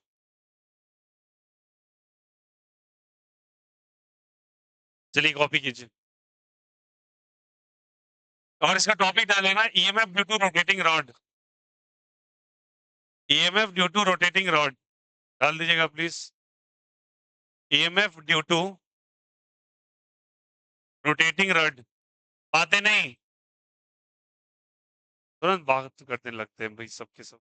चलिए कॉपी कीजिए और इसका टॉपिक डाल लेना, EMF due to rotating rod. EMF due to rotating rod डाल दीजिएगा please. EMF due to rotating rod. बातें नहीं, तुरंत बात करने लगते हैं भाई सबके सब।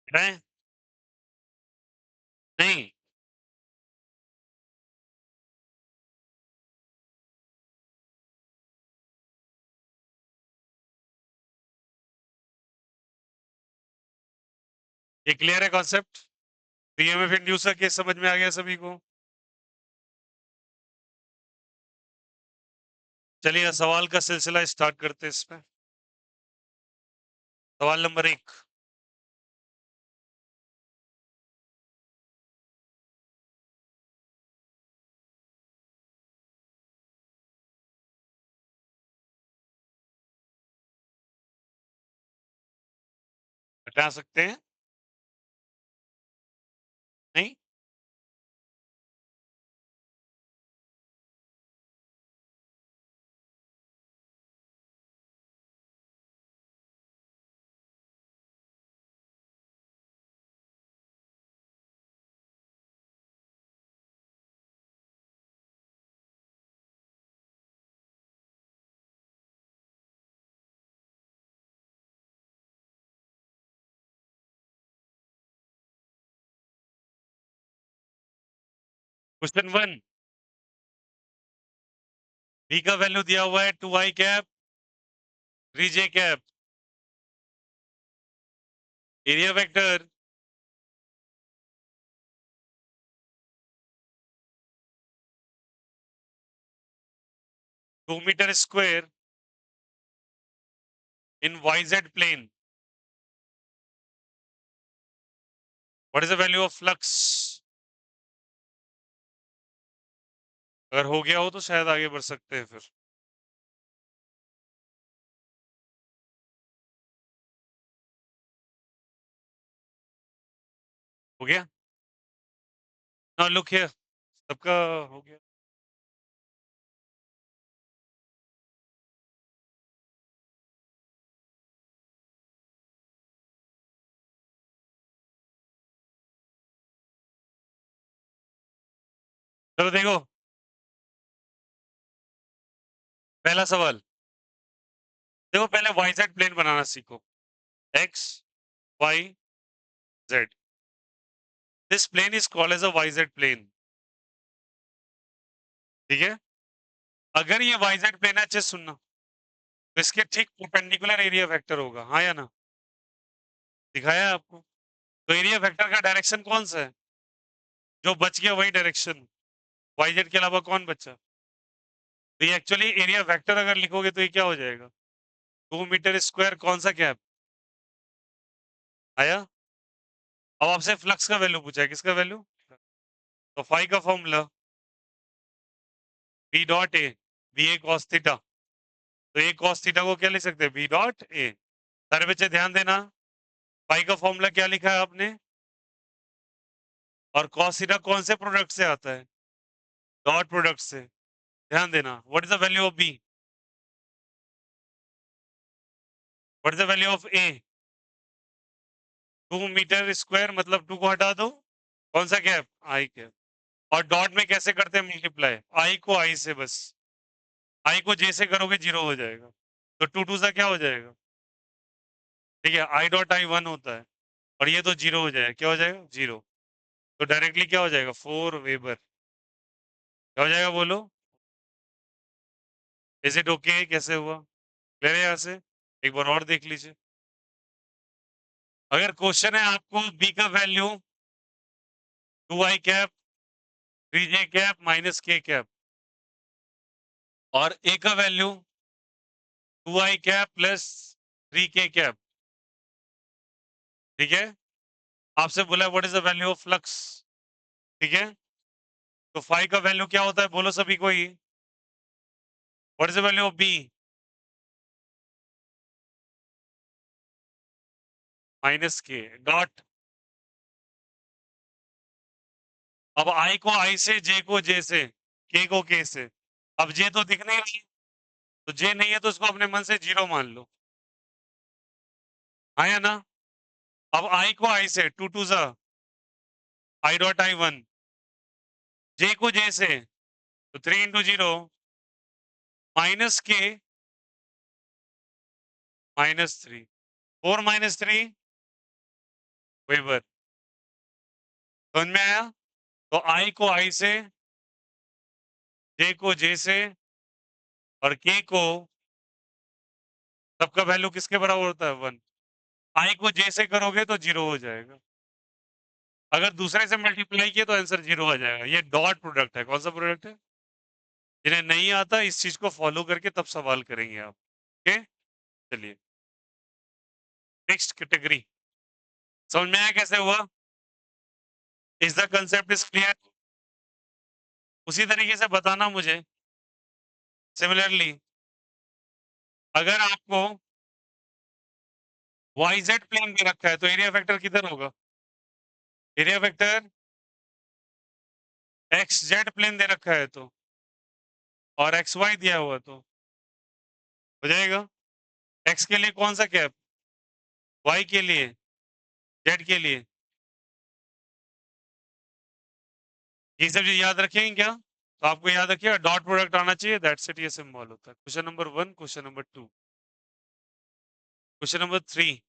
हटाएं? नहीं। ये क्लियर है कॉन्सेप्ट? ईएमएफ इंड्यूस का केस समझ में आ गया सभी को? चलिए सवाल का सिलसिला स्टार्ट करते हैं इसमें। सवाल नंबर 1। हटा सकते हैं? नहीं? क्वेश्चन 1। बी का वैल्यू दिया हुआ है 2i cap 3j cap. Area vector two metre square in YZ plane. What is the value of flux? अगर हो गया हो तो शायद आगे बढ़ सकते हैं फिर। हो गया? नाउ लुक हियर, सबका हो गया। चलो देखो, पहला सवाल। देखो पहले YZ प्लेन बनाना सीखो। X Y Z। This plane is called as a YZ plane. ठीक है? अगर ये YZ प्लेन है, अच्छे से सुनना, तो इसके ठीक परपेंडिकुलर एरिया वेक्टर होगा, हाँ या ना? दिखाया है आपको? तो एरिया वेक्टर का डायरेक्शन कौन सा है? जो बच गया वही डायरेक्शन। YZ के अलावा कौन बचा? तो ये एक्चुअली एरिया वेक्टर अगर लिखोगे तो ये क्या हो जाएगा? 2 मीटर स्क्वायर कौन सा कैप आया? अब आपसे फ्लक्स का वैल्यू पूछा है, किसका वैल्यू? तो फाई का formula B dot A, B A cos theta. तो ए कॉस थीटा को क्या लिख सकते हैं? B dot A. सारे बच्चे ध्यान देना, फाई का फॉर्मूला क्या लिखा है आपने? और कॉस थीटा कौन से प्रोडक्ट से आता है? डॉट प्रोडक्ट से। ध्यान देना, what is the value of B? What is the value of A? 2 metre square, मतलब 2 को हटा दो, कौन सा कैप? I cap. और डॉट में कैसे करते हैं मल्टीप्लाई? आई को आई से, बस आई को जे से करोगे 0 हो जाएगा। तो 2 2 सा क्या हो जाएगा? ठीक है, आई डॉट आई 1 होता है, और ये तो 0 हो जाएगा। क्या हो जाएगा? 0। तो डायरेक्टली क्या हो जाएगा? 4 वेबर। क्या हो जाएगा बोलो? Is it okay? कैसे हुआ? क्लियर है यहाँ से? एक बार और देख लीजिए। अगर क्वेश्चन है आपको बी का value 2i cap 3j cap minus k cap, और ए का value 2i cap plus 3k cap, ठीक है? आपसे बोला what is the value of flux, ठीक है? तो फाई का वैल्यू क्या होता है बोलो सभी को ही? What is the value of B? Minus k dot. अब आई को आई से, जे को जे से, के को के से। अब जे तो दिख नहीं रही, तो जे नहीं है तो उसको अपने मन से 0 मान लो, हाँ या ना? अब आई को आई से, 2 2 सा आई डॉट आई 1, जे को जे से, तो 3 इंटू 0 माइनस के -3, 4 - 3 वेबर। समझ में आया? तो आई को आई से, जे को जे से और के को, सबका वैल्यू किसके बराबर होता है? 1। आई को जे से करोगे तो 0 हो जाएगा। अगर दूसरे से मल्टीप्लाई किए तो आंसर 0 आ जाएगा। ये डॉट प्रोडक्ट है। कौन सा प्रोडक्ट है? जिन्हें नहीं आता इस चीज को फॉलो करके तब सवाल करेंगे आप। ओके, चलिए नेक्स्ट कैटेगरी। समझ में आया कैसे हुआ? Is the concept is clear? उसी तरीके से बताना मुझे। सिमिलरली अगर आपको YZ प्लेन में रखा है तो एरिया वेक्टर किधर होगा? एरिया वेक्टर XZ प्लेन दे रखा है तो, और XY दिया हुआ तो हो जाएगा। X के लिए कौन सा कैप? Y के लिए, Z के लिए। ये सब चीज याद रखेंगे क्या? तो आपको याद रखिएगा डॉट प्रोडक्ट आना चाहिए, दैट्स इट। ये सिंबल होता है। Question number 1, question number 2, question number 3।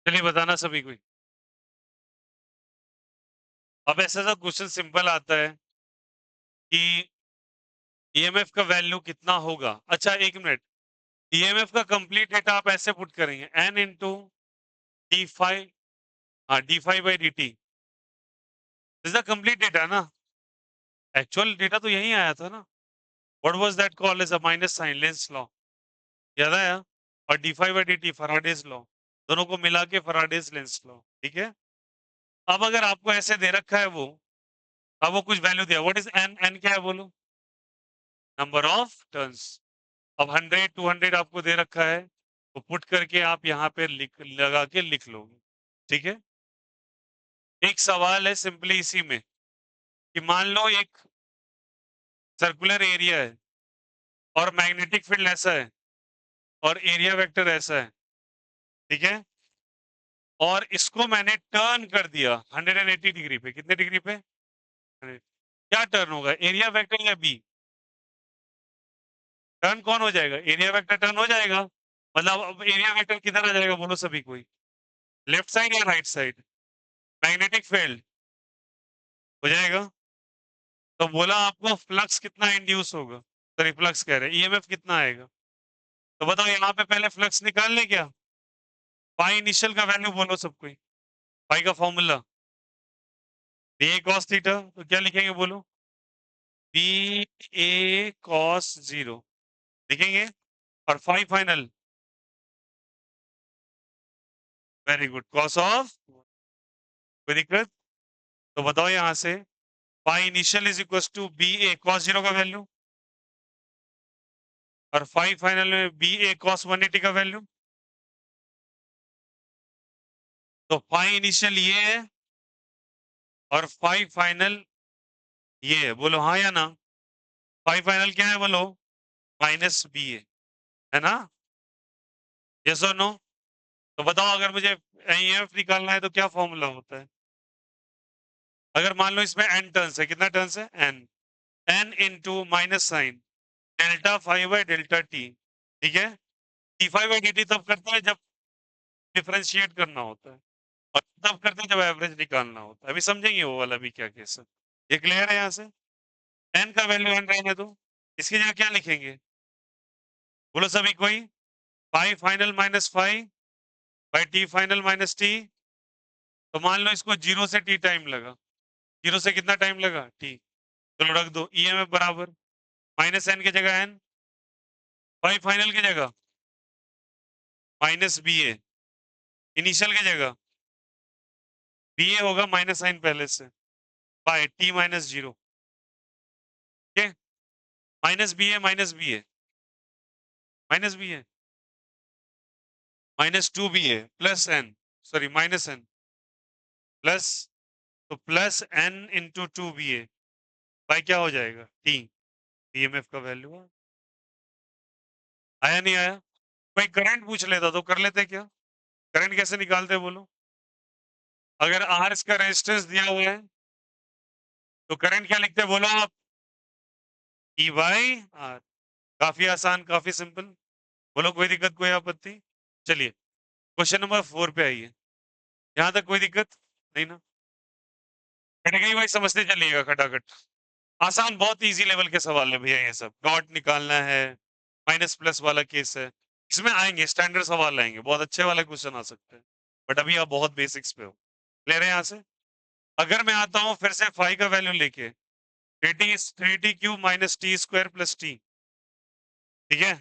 चलिए बताना सभी को। अब ऐसा सा क्वेश्चन सिंपल आता है कि ईएमएफ का वैल्यू कितना होगा। अच्छा एक मिनट, ईएमएफ का कंप्लीट डेटा आप ऐसे पुट करेंगे n इंटू डी फाइव, हाँ D five by D T is the complete data ना। एक्चुअल डेटा तो यही आया था ना। What was that called as a minus sign, Lenz law, याद आया? और D five by D T Faraday's law, दोनों को मिला के फैराडेज लेंस लॉ। ठीक है। अब अगर आपको ऐसे दे रखा है वो, अब वो कुछ वैल्यू दिया, व्हाट इज एन? एन क्या है बोलो? Number of turns. अब 100 200 आपको दे रखा है, तो पुट करके आप यहाँ पे लिख लगा के लिख लोगे। ठीक है। एक सवाल है सिंपली इसी में कि मान लो एक सर्कुलर एरिया है और मैग्नेटिक फील्ड ऐसा है और एरिया वेक्टर ऐसा है। ठीक है। और इसको मैंने टर्न कर दिया 180 डिग्री पे। कितने डिग्री पे? 100। क्या टर्न होगा, एरिया वेक्टर या बी? टर्न कौन हो जाएगा? एरिया वेक्टर टर्न हो जाएगा। मतलब अब एरिया वेक्टर किधर आ जाएगा बोलो सभी कोई? लेफ्ट साइड या राइट साइड? मैग्नेटिक फील्ड हो जाएगा। तो बोला आपको फ्लक्स कितना इंड्यूस होगा, तो रिफ्लक्स कह रहे हैं, ईएमएफ कितना आएगा। तो बताओ यहाँ पे पहले फ्लक्स निकाल ले क्या? पाई इनिशियल का वैल्यू बोलो सब कोई। पाई का formula B A cos theta, तो क्या लिखेंगे बोलो? बी ए कॉस 0 लिखेंगे। और phi final, very good, cos of, कोई दिक्कत? तो बताओ यहाँ से phi initial is equal to B A cos 0 का वैल्यू और फाई फाइनल में बी ए कॉस 180 का वैल्यू। तो फाई इनिशियल ये है और फाई फाइनल ये है, बोलो हाँ या ना? फाई फाइनल क्या है बोलो? माइनस बी है ना? यस और नो? तो बताओ अगर मुझे एफ निकालना है तो क्या फॉर्मूला होता है? अगर मान लो इसमें एन टर्न्स है, कितना टर्न्स है? N. N into minus sign delta five by delta T. ठीक है। T five by D T तब करते हैं जब डिफरेंशिएट करना होता है, और तब करते हैं जब एवरेज निकालना होता है। अभी समझेंगे वो वाला भी क्या केस है। ये क्लियर है यहाँ से? एन का वैल्यू एन रहने दो, इसकी जगह क्या लिखेंगे बोलो सभी कोई? Five final minus five by T final minus T. तो मान लो इसको 0 से टी टाइम लगा, 0 से कितना टाइम लगा? टी। चलो रख दो, ईएमएफ बराबर माइनस एन की जगह एन, फाइव फाइनल की जगह माइनस बी ए, इनिशियल की जगह बी ए होगा माइनस साइन पहले से, बाय टी माइनस 0। ठीक है। Minus B A minus B A minus B A minus 2 B A plus n, sorry minus n plus, तो plus n into 2 B A by क्या हो जाएगा? टी। ईएमएफ का value आया नहीं आया? कोई करंट पूछ लेता तो कर लेते क्या? करंट कैसे निकालते बोलो? अगर आर इसका रेजिस्टेंस दिया हुआ है, तो करंट क्या लिखते हैं बोलो आप? ई बाई आर। काफी आसान, काफी सिंपल। बोलो कोई दिक्कत, कोई आपत्ति? चलिए क्वेश्चन नंबर 4 पे आइए। यहाँ तक कोई दिक्कत नहीं ना? कैटेगरी वाइज समझते चलिएगा खटाखट। आसान, बहुत इजी लेवल के सवाल है भैया, ये सब डॉट निकालना है, माइनस प्लस वाला केस है, इसमें आएंगे स्टैंडर्ड सवाल आएंगे, बहुत अच्छे वाले क्वेश्चन आ सकते हैं, बट अभी आप बहुत बेसिक्स पे हो। ले रहे हैं यहाँ से? अगर मैं आता हूँ फिर से फाइव का वैल्यू लेके, three T cube minus T square plus T, ठीक है?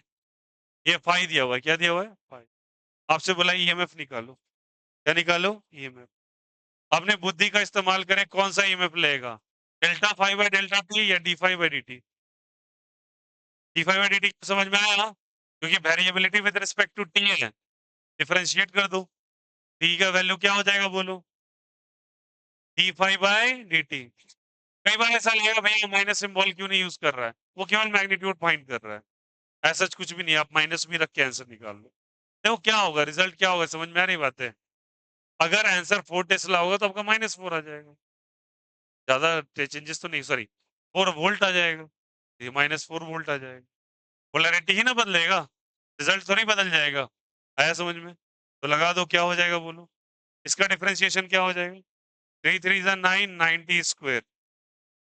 ये फाइव दिया हुआ है, क्या दिया हुआ है? फाइव। आपसे बोला ईएमएफ निकालो, क्या निकालो? ईएमएफ। आपने बुद्धि का इस्तेमाल करें, कौन सा ईएमएफ लेगा? Delta five by delta t या d five by D t? D five by D t समझ में आया? क्योंकि variability with respect to t है, डिफरेंशिएट कर दो, टी का वैल्यू क्या हो जाएगा बोलो? D five by D t. कई बार ऐसा लगेगा भैया माइनस सिंबल क्यों नहीं यूज कर रहा है, वो केवल मैग्नीट्यूड फाइंड कर रहा है, ऐसा कुछ भी नहीं, आप माइनस भी रख के आंसर निकाल लो। देखो क्या होगा, रिजल्ट क्या होगा, समझ में आ रही बात है? अगर आंसर 4 टेस्ला होगा तो आपका -4 आ जाएगा, ज्यादा चेंजेस तो नहीं, सॉरी 4 वोल्ट आ जाएगा, ये -4 वोल्ट आ जाएगा, पोलैरिटी ही ना बदलेगा, रिजल्ट थोड़ी बदल जाएगा। आया समझ में? तो लगा दो, क्या हो जाएगा बोलो? इसका डिफरेंशिएशन क्या हो जाएगा? 3 3 9, 90 स्क्वायर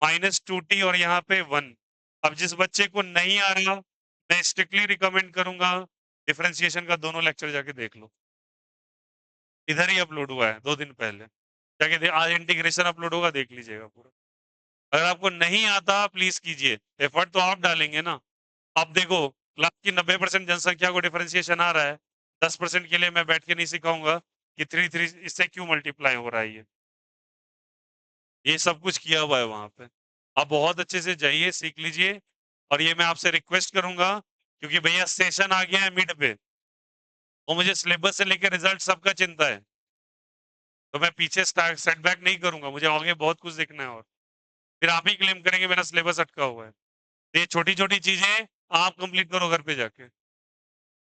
-2t और यहाँ पे 1। अब जिस बच्चे को नहीं आ रहा, मैं स्ट्रिक्टली रिकमेंड करूंगा डिफरेंशिएशन का दोनों लेक्चर जाके देख लो, इधर ही अपलोड हुआ है 2 दिन पहले, जाके आज इंटीग्रेशन अपलोड होगा, देख लीजिएगा पूरा। अगर आपको नहीं आता प्लीज कीजिए, एफर्ट तो आप डालेंगे ना। आप देखो, क्लास की 90% जनसंख्या को डिफरेंशिएशन आ रहा है, 10% के लिए मैं बैठ के नहीं सिखाऊंगा कि 3 3 इससे क्यों मल्टीप्लाई हो रहा है, ये सब कुछ किया हुआ है वहां पे। आप बहुत अच्छे से जाइए, सीख लीजिए। और ये मैं आपसे रिक्वेस्ट करूंगा, क्योंकि भैया सेशन आ गया है मिड पे, और मुझे सिलेबस से लेकर रिजल्ट सबका चिंता है, तो मैं पीछे सेटबैक नहीं करूंगा, मुझे आगे बहुत कुछ देखना है, और फिर आप ही क्लेम करेंगे मेरा सिलेबस अटका हुआ है। तो ये छोटी छोटी चीजें आप कंप्लीट करो घर पे जाके,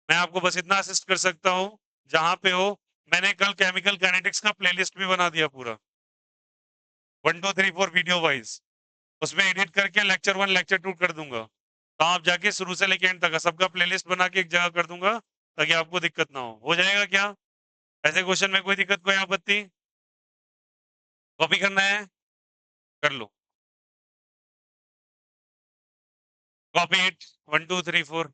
मैं आपको बस इतना असिस्ट कर सकता हूँ जहां पे हो। मैंने कल केमिकल काइनेटिक्स का प्लेलिस्ट भी बना दिया पूरा, 1 2 3 4 वीडियो वाइज, उसमें एडिट करके लेक्चर 1 लेक्चर 2 कर दूंगा, तो आप जाके शुरू से लेके एंड तक सबका प्लेलिस्ट बना के एक जगह कर दूंगा, ताकि आपको दिक्कत ना हो जाएगा क्या? ऐसे क्वेश्चन में कोई दिक्कत, कोई आपत्ति? कॉपी करना है, कर लो, कॉपी इट, 1 2 3 4।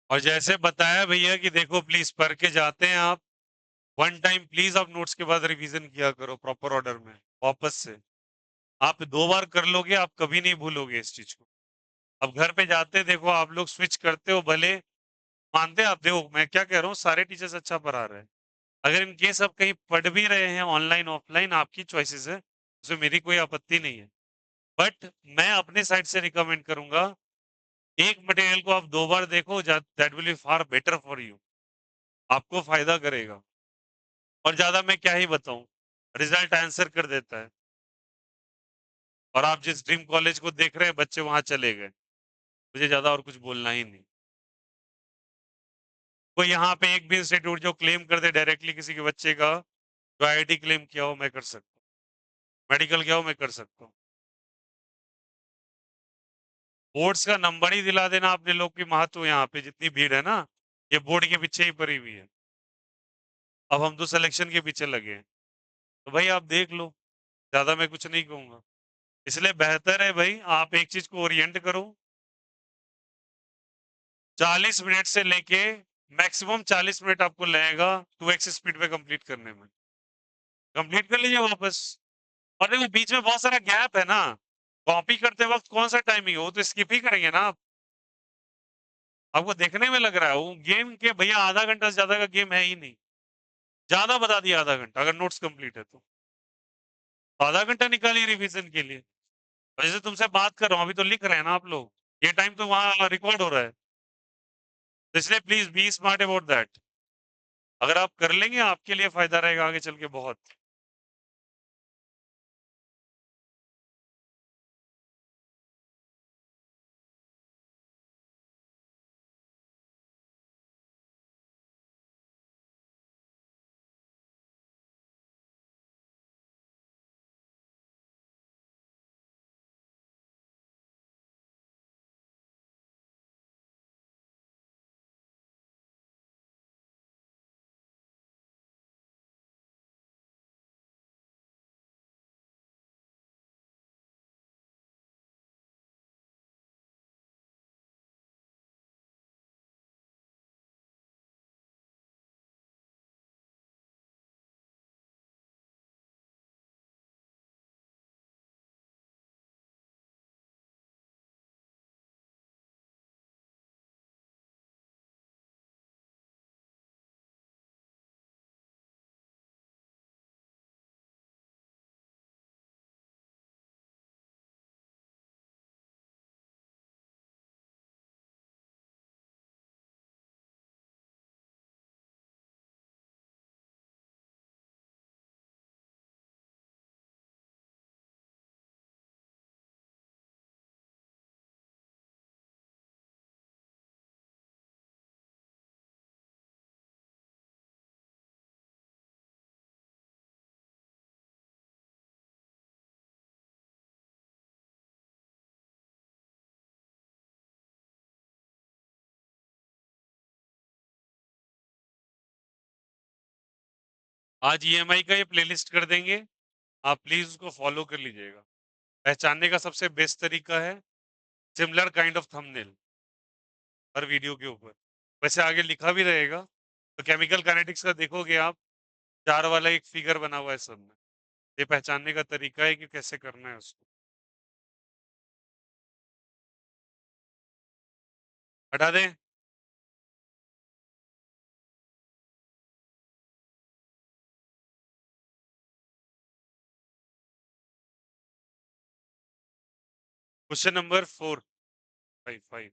और जैसे बताया भैया कि देखो प्लीज पढ़ के जाते हैं आप, वन टाइम प्लीज आप नोट्स के बाद रिवीजन किया करो प्रॉपर ऑर्डर में, वापस से। आप 2 बार कर लोगे, आप कभी नहीं भूलोगे इस चीज को। अब घर पे जाते देखो, आप लोग स्विच करते हो भले, मानते आप, देखो मैं क्या कह रहा हूँ, सारे टीचर्स अच्छा पढ़ा रहे हैं, अगर इन केस आप कहीं पढ़ भी रहे हैं ऑनलाइन ऑफलाइन, आपकी चॉइसेस है, उसमें मेरी कोई आपत्ति नहीं है, बट मैं अपने साइड से रिकमेंड करूंगा, एक मटेरियल को आप 2 बार देखो, that will be far better for you, आपको फायदा करेगा। और ज्यादा मैं क्या ही बताऊं, रिजल्ट आंसर कर देता है। और आप जिस ड्रीम कॉलेज को देख रहे हैं, बच्चे वहां चले गए, मुझे ज्यादा और कुछ बोलना ही नहीं। कोई यहाँ पे एक भी इंस्टीट्यूट जो क्लेम कर दे डायरेक्टली किसी के बच्चे का, जो आईआईटी क्लेम किया हो, मैं कर सकता हूँ, मेडिकल किया हो मैं कर सकता हूँ, बोर्ड्स का नंबर ही दिला देना अपने लोग की महत्व यहाँ पे जितनी भीड़ है ना, ये बोर्ड के पीछे ही पड़ी हुई है। अब हम तो सिलेक्शन के पीछे लगे हैं। तो भाई आप देख लो, ज़्यादा मैं कुछ नहीं कहूँगा। इसलिए बेहतर है भाई आप एक चीज़ को ओरिएंट करो। 40 मिनट से लेके मैक्सिमम 40 मिनट आपको लगेगा 2x स्पीड पे कंप्लीट करने में। कंप्लीट कर लीजिए वापस। और देखो बीच में बहुत सारा गैप है ना, कॉपी करते वक्त कौन सा टाइमिंग है, वो तो स्किप ही करेंगे ना आप। आपको देखने में लग रहा है वो गेम के भैया आधा घंटा से ज्यादा का गेम है ही नहीं। ज्यादा बता दिया आधा घंटा अगर नोट्स कंप्लीट है तो आधा घंटा निकालिए रिवीजन के लिए। वैसे तुमसे बात कर रहा हूँ अभी तो लिख रहे हैं ना आप लोग, ये टाइम तो वहां रिकॉर्ड हो रहा है। तो इसलिए please be smart about that. अगर आप कर लेंगे आपके लिए फायदा रहेगा आगे चल के बहुत। आज ईएमआई का ये प्लेलिस्ट कर देंगे, आप प्लीज उसको फॉलो कर लीजिएगा। पहचानने का सबसे बेस्ट तरीका है similar kind of thumbnail her video के ऊपर। वैसे आगे लिखा भी रहेगा, तो केमिकल काइनेटिक्स का देखोगे आप, चार वाला एक फिगर बना हुआ है सब में। ये पहचानने का तरीका है कि कैसे करना है उसको। हटा दें। Question number 455।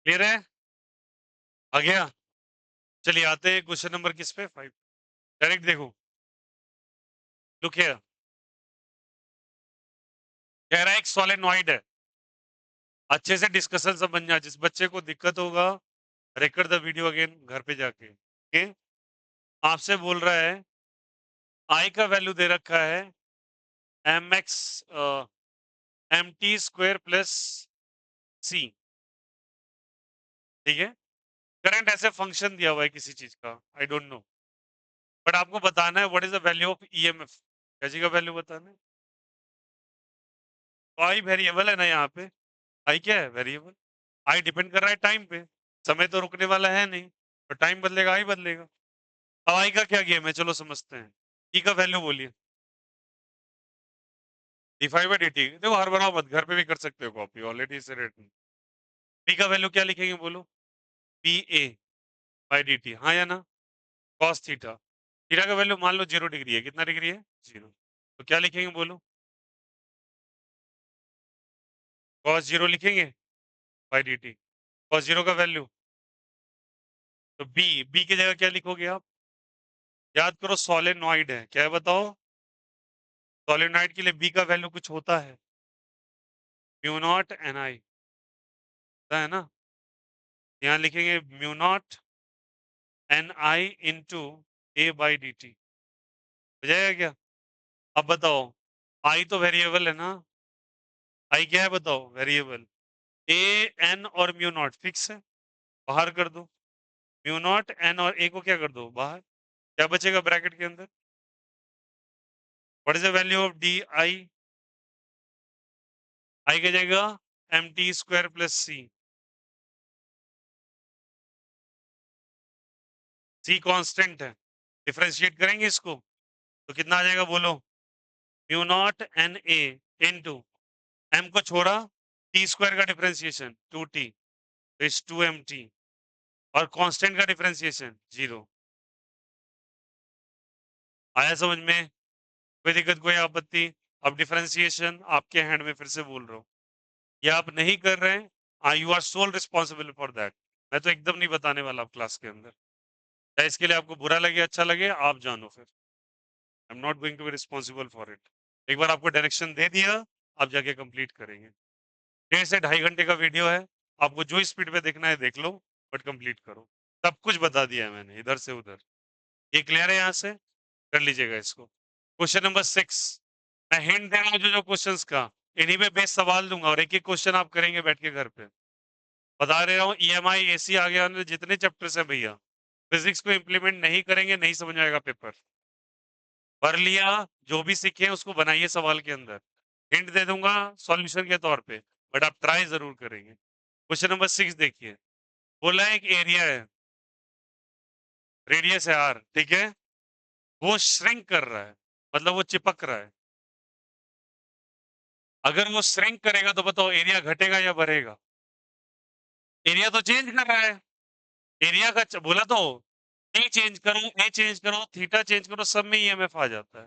क्लियर है? आ गया? चलिए आते हैं क्वेश्चन नंबर किस पे, 5। डायरेक्ट देखो, लुक हियर। कह रहा है एक सोलेनॉइड है, अच्छे से डिस्कशन सब बन जाए। जिस बच्चे को दिक्कत होगा रिकॉर्ड द वीडियो अगेन घर पे जाके। ओके, आपसे बोल रहा है आई का वैल्यू दे रखा है m x m t square plus c. ठीक है, करंट ऐसे फंक्शन दिया हुआ है किसी चीज का, आई डोंट नो, बट आपको बताना है what is the value of EMF. क्या जी का वैल्यू बताना है? तो आई वेरिएबल है ना यहाँ पे, आई क्या है? वेरिएबल। आई डिपेंड कर रहा है टाइम पे, समय तो रुकने वाला है नहीं, तो टाइम बदलेगा आई बदलेगा। अब आई का क्या गेम है, चलो समझते हैं। ई का वैल्यू बोलिए। D five by D T, देखो हर बनाओ मत, घर पे भी कर सकते हो कॉपी, ऑलरेडी इसे रेट। पी का वैल्यू क्या लिखेंगे बोलो? P A by D T, हाँ या ना? कॉस थीटा, थीटा का वैल्यू मान लो 0 डिग्री है, कितना डिग्री है? 0। तो क्या लिखेंगे बोलो? कॉस 0 लिखेंगे बाई डी टी, कॉस 0 का वैल्यू। तो बी, बी की जगह क्या लिखोगे आप? याद करो सोलेनॉइड है, क्या है बताओ? सोलेनॉइड के लिए बी का वैल्यू कुछ होता है, म्यू नॉट एन आई, है ना? यहाँ लिखेंगे mu naught N I into A by D T, हो जाएगा क्या? अब बताओ, आई तो वेरिएबल है ना, आई क्या है बताओ? वेरिएबल। ए एन और म्यू नॉट फिक्स है, बाहर कर दो। म्यू नॉट एन और ए को क्या कर दो? बाहर। क्या बचेगा ब्रैकेट के अंदर? What is the value of d I? I क्या जाएगा? M t square plus c, c constant है, डिफरेंशिएट करेंगे इसको तो कितना आ जाएगा बोलो? Mu naught n a into, m को छोड़ा, टी स्क्वायर का डिफरेंशिएशन 2t, तो इस 2mt, और कांस्टेंट का डिफरेंशिएशन 0। आया समझ में? कोई दिक्कत, कोई आपत्ति? अब डिफरेंशिएशन आपके हैंड में, फिर से बोल रहा हूँ, ये आप नहीं कर रहे हैं, you are sole responsible for that. मैं तो एकदम नहीं बताने वाला क्लास के अंदर, चाहे इसके लिए आपको बुरा लगे अच्छा लगे, आप जानो फिर। I am not going to be responsible for it. एक बार आपको डायरेक्शन दे दिया, आप जाके कंप्लीट करेंगे। 1.5 से 2.5 घंटे का वीडियो है, आपको जो स्पीड पे देखना है देख लो, बट कंप्लीट करो। सब कुछ बता दिया है मैंने इधर से उधर। ये क्लियर है? यहाँ से कर लीजिएगा इसको। क्वेश्चन नंबर 6, मैं हिंट दे रहा हूँ जो जो क्वेश्चंस का, इन्हीं पे बेस सवाल दूंगा, और एक एक क्वेश्चन आप करेंगे बैठ के घर पे। बता रहे हूँ, ईएमआई एसी आगे आने वाले जितने चैप्टर्स हैं भैया, फिजिक्स को इंप्लीमेंट नहीं करेंगे नहीं समझ आएगा पेपर। पढ़ लिया, जो भी सीखे उसको बनाइए सवाल के अंदर, हिंट दे दूंगा सॉल्यूशन के तौर पे, बट आप ट्राई जरूर करेंगे। क्वेश्चन नंबर 6 देखिए, बोला है एक एरिया है, रेडियस है आर, ठीक है, वो श्रिंक कर रहा है, मतलब वो चिपक रहा है। अगर वो श्रिंक करेगा तो बताओ एरिया घटेगा या बढ़ेगा? एरिया तो चेंज कर रहा है, एरिया का बोला तो, ए चेंज करो, ए चेंज करो, थीटा चेंज करो, सब में ईएमएफ आ जाता है।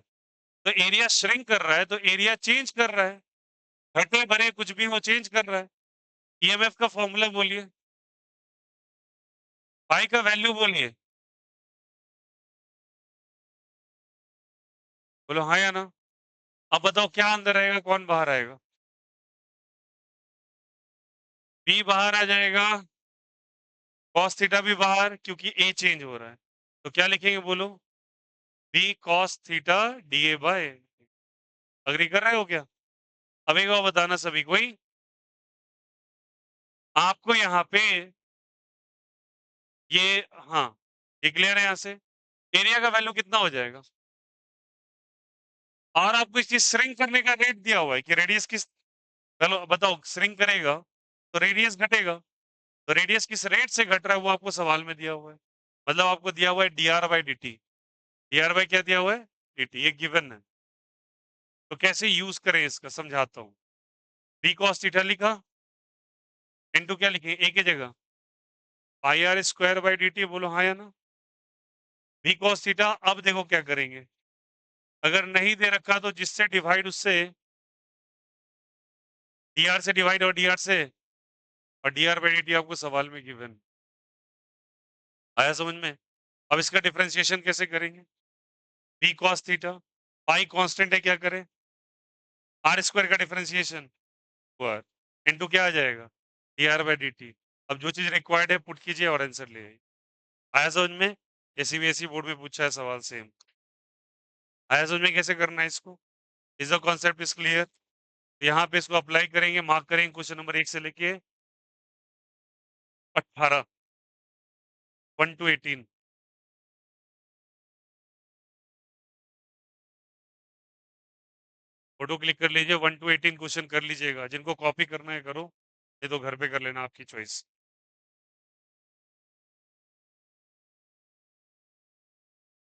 तो एरिया श्रिंक कर रहा है तो एरिया चेंज कर रहा है, घटे बढ़े कुछ भी हो चेंज कर रहा है। ईएमएफ का फॉर्मूला बोलिए, पाई का वैल्यू बोलिए, बोलो हाँ या ना? अब बताओ क्या अंदर आएगा कौन बाहर आएगा? बी बाहर आ जाएगा, कॉस थीटा भी बाहर, क्योंकि ए चेंज हो रहा है। तो क्या लिखेंगे बोलो? B cos theta D A by, agree कर रहे हो क्या? अब एक बार बताना सभी कोई, आपको यहाँ पे ये, हाँ, ये क्लियर है? यहाँ से एरिया का वैल्यू कितना हो जाएगा, और आपको इस चीज श्रिंक करने का रेट दिया हुआ है कि रेडियस किस, चलो बताओ, श्रिंक करेगा तो रेडियस घटेगा, तो रेडियस किस रेट से घट रहा है वो आपको सवाल में दिया हुआ है। मतलब आपको दिया हुआ है D R by D t, D R by क्या दिया हुआ है? डी टी, ये गिवन है। तो कैसे यूज करें इसका समझाता हूँ। बी कॉस थीटा लिखा, इनटू क्या लिखे ए की जगह, आई R square by D T, बोलो हाँ या ना? बी कॉस थीटा, अब देखो क्या करेंगे, अगर नहीं दे रखा तो जिससे डिवाइड उससे, डी आर से डिवाइड और डी आर से, और D R by D T आपको सवाल में गिवन। आया समझ में? अब इसका डिफरेंशिएशन कैसे करेंगे? B cos theta, pi constant है, क्या करें? आर स्क्वायर का डिफरेंशिएशन स्क्वायर इनटू क्या आ जाएगा? D R by D T. अब जो चीज रिक्वायर्ड है पुट कीजिए और आंसर ले आइए। आया समझ में? एसीबीएसई बोर्ड में पूछा है सवाल सेम। आया समझ में कैसे करना है इसको? Is the concept is clear? यहाँ पे इसको अप्लाई करेंगे, मार्क करेंगे क्वेश्चन नंबर 1 से लेके 18, 1 to 18। फ़ोटो क्लिक कर लीजिए, 1 टू 18 क्वेश्चन कर लीजिएगा, जिनको कॉपी करना है करो, नहीं तो घर पे कर लेना आपकी चॉइस।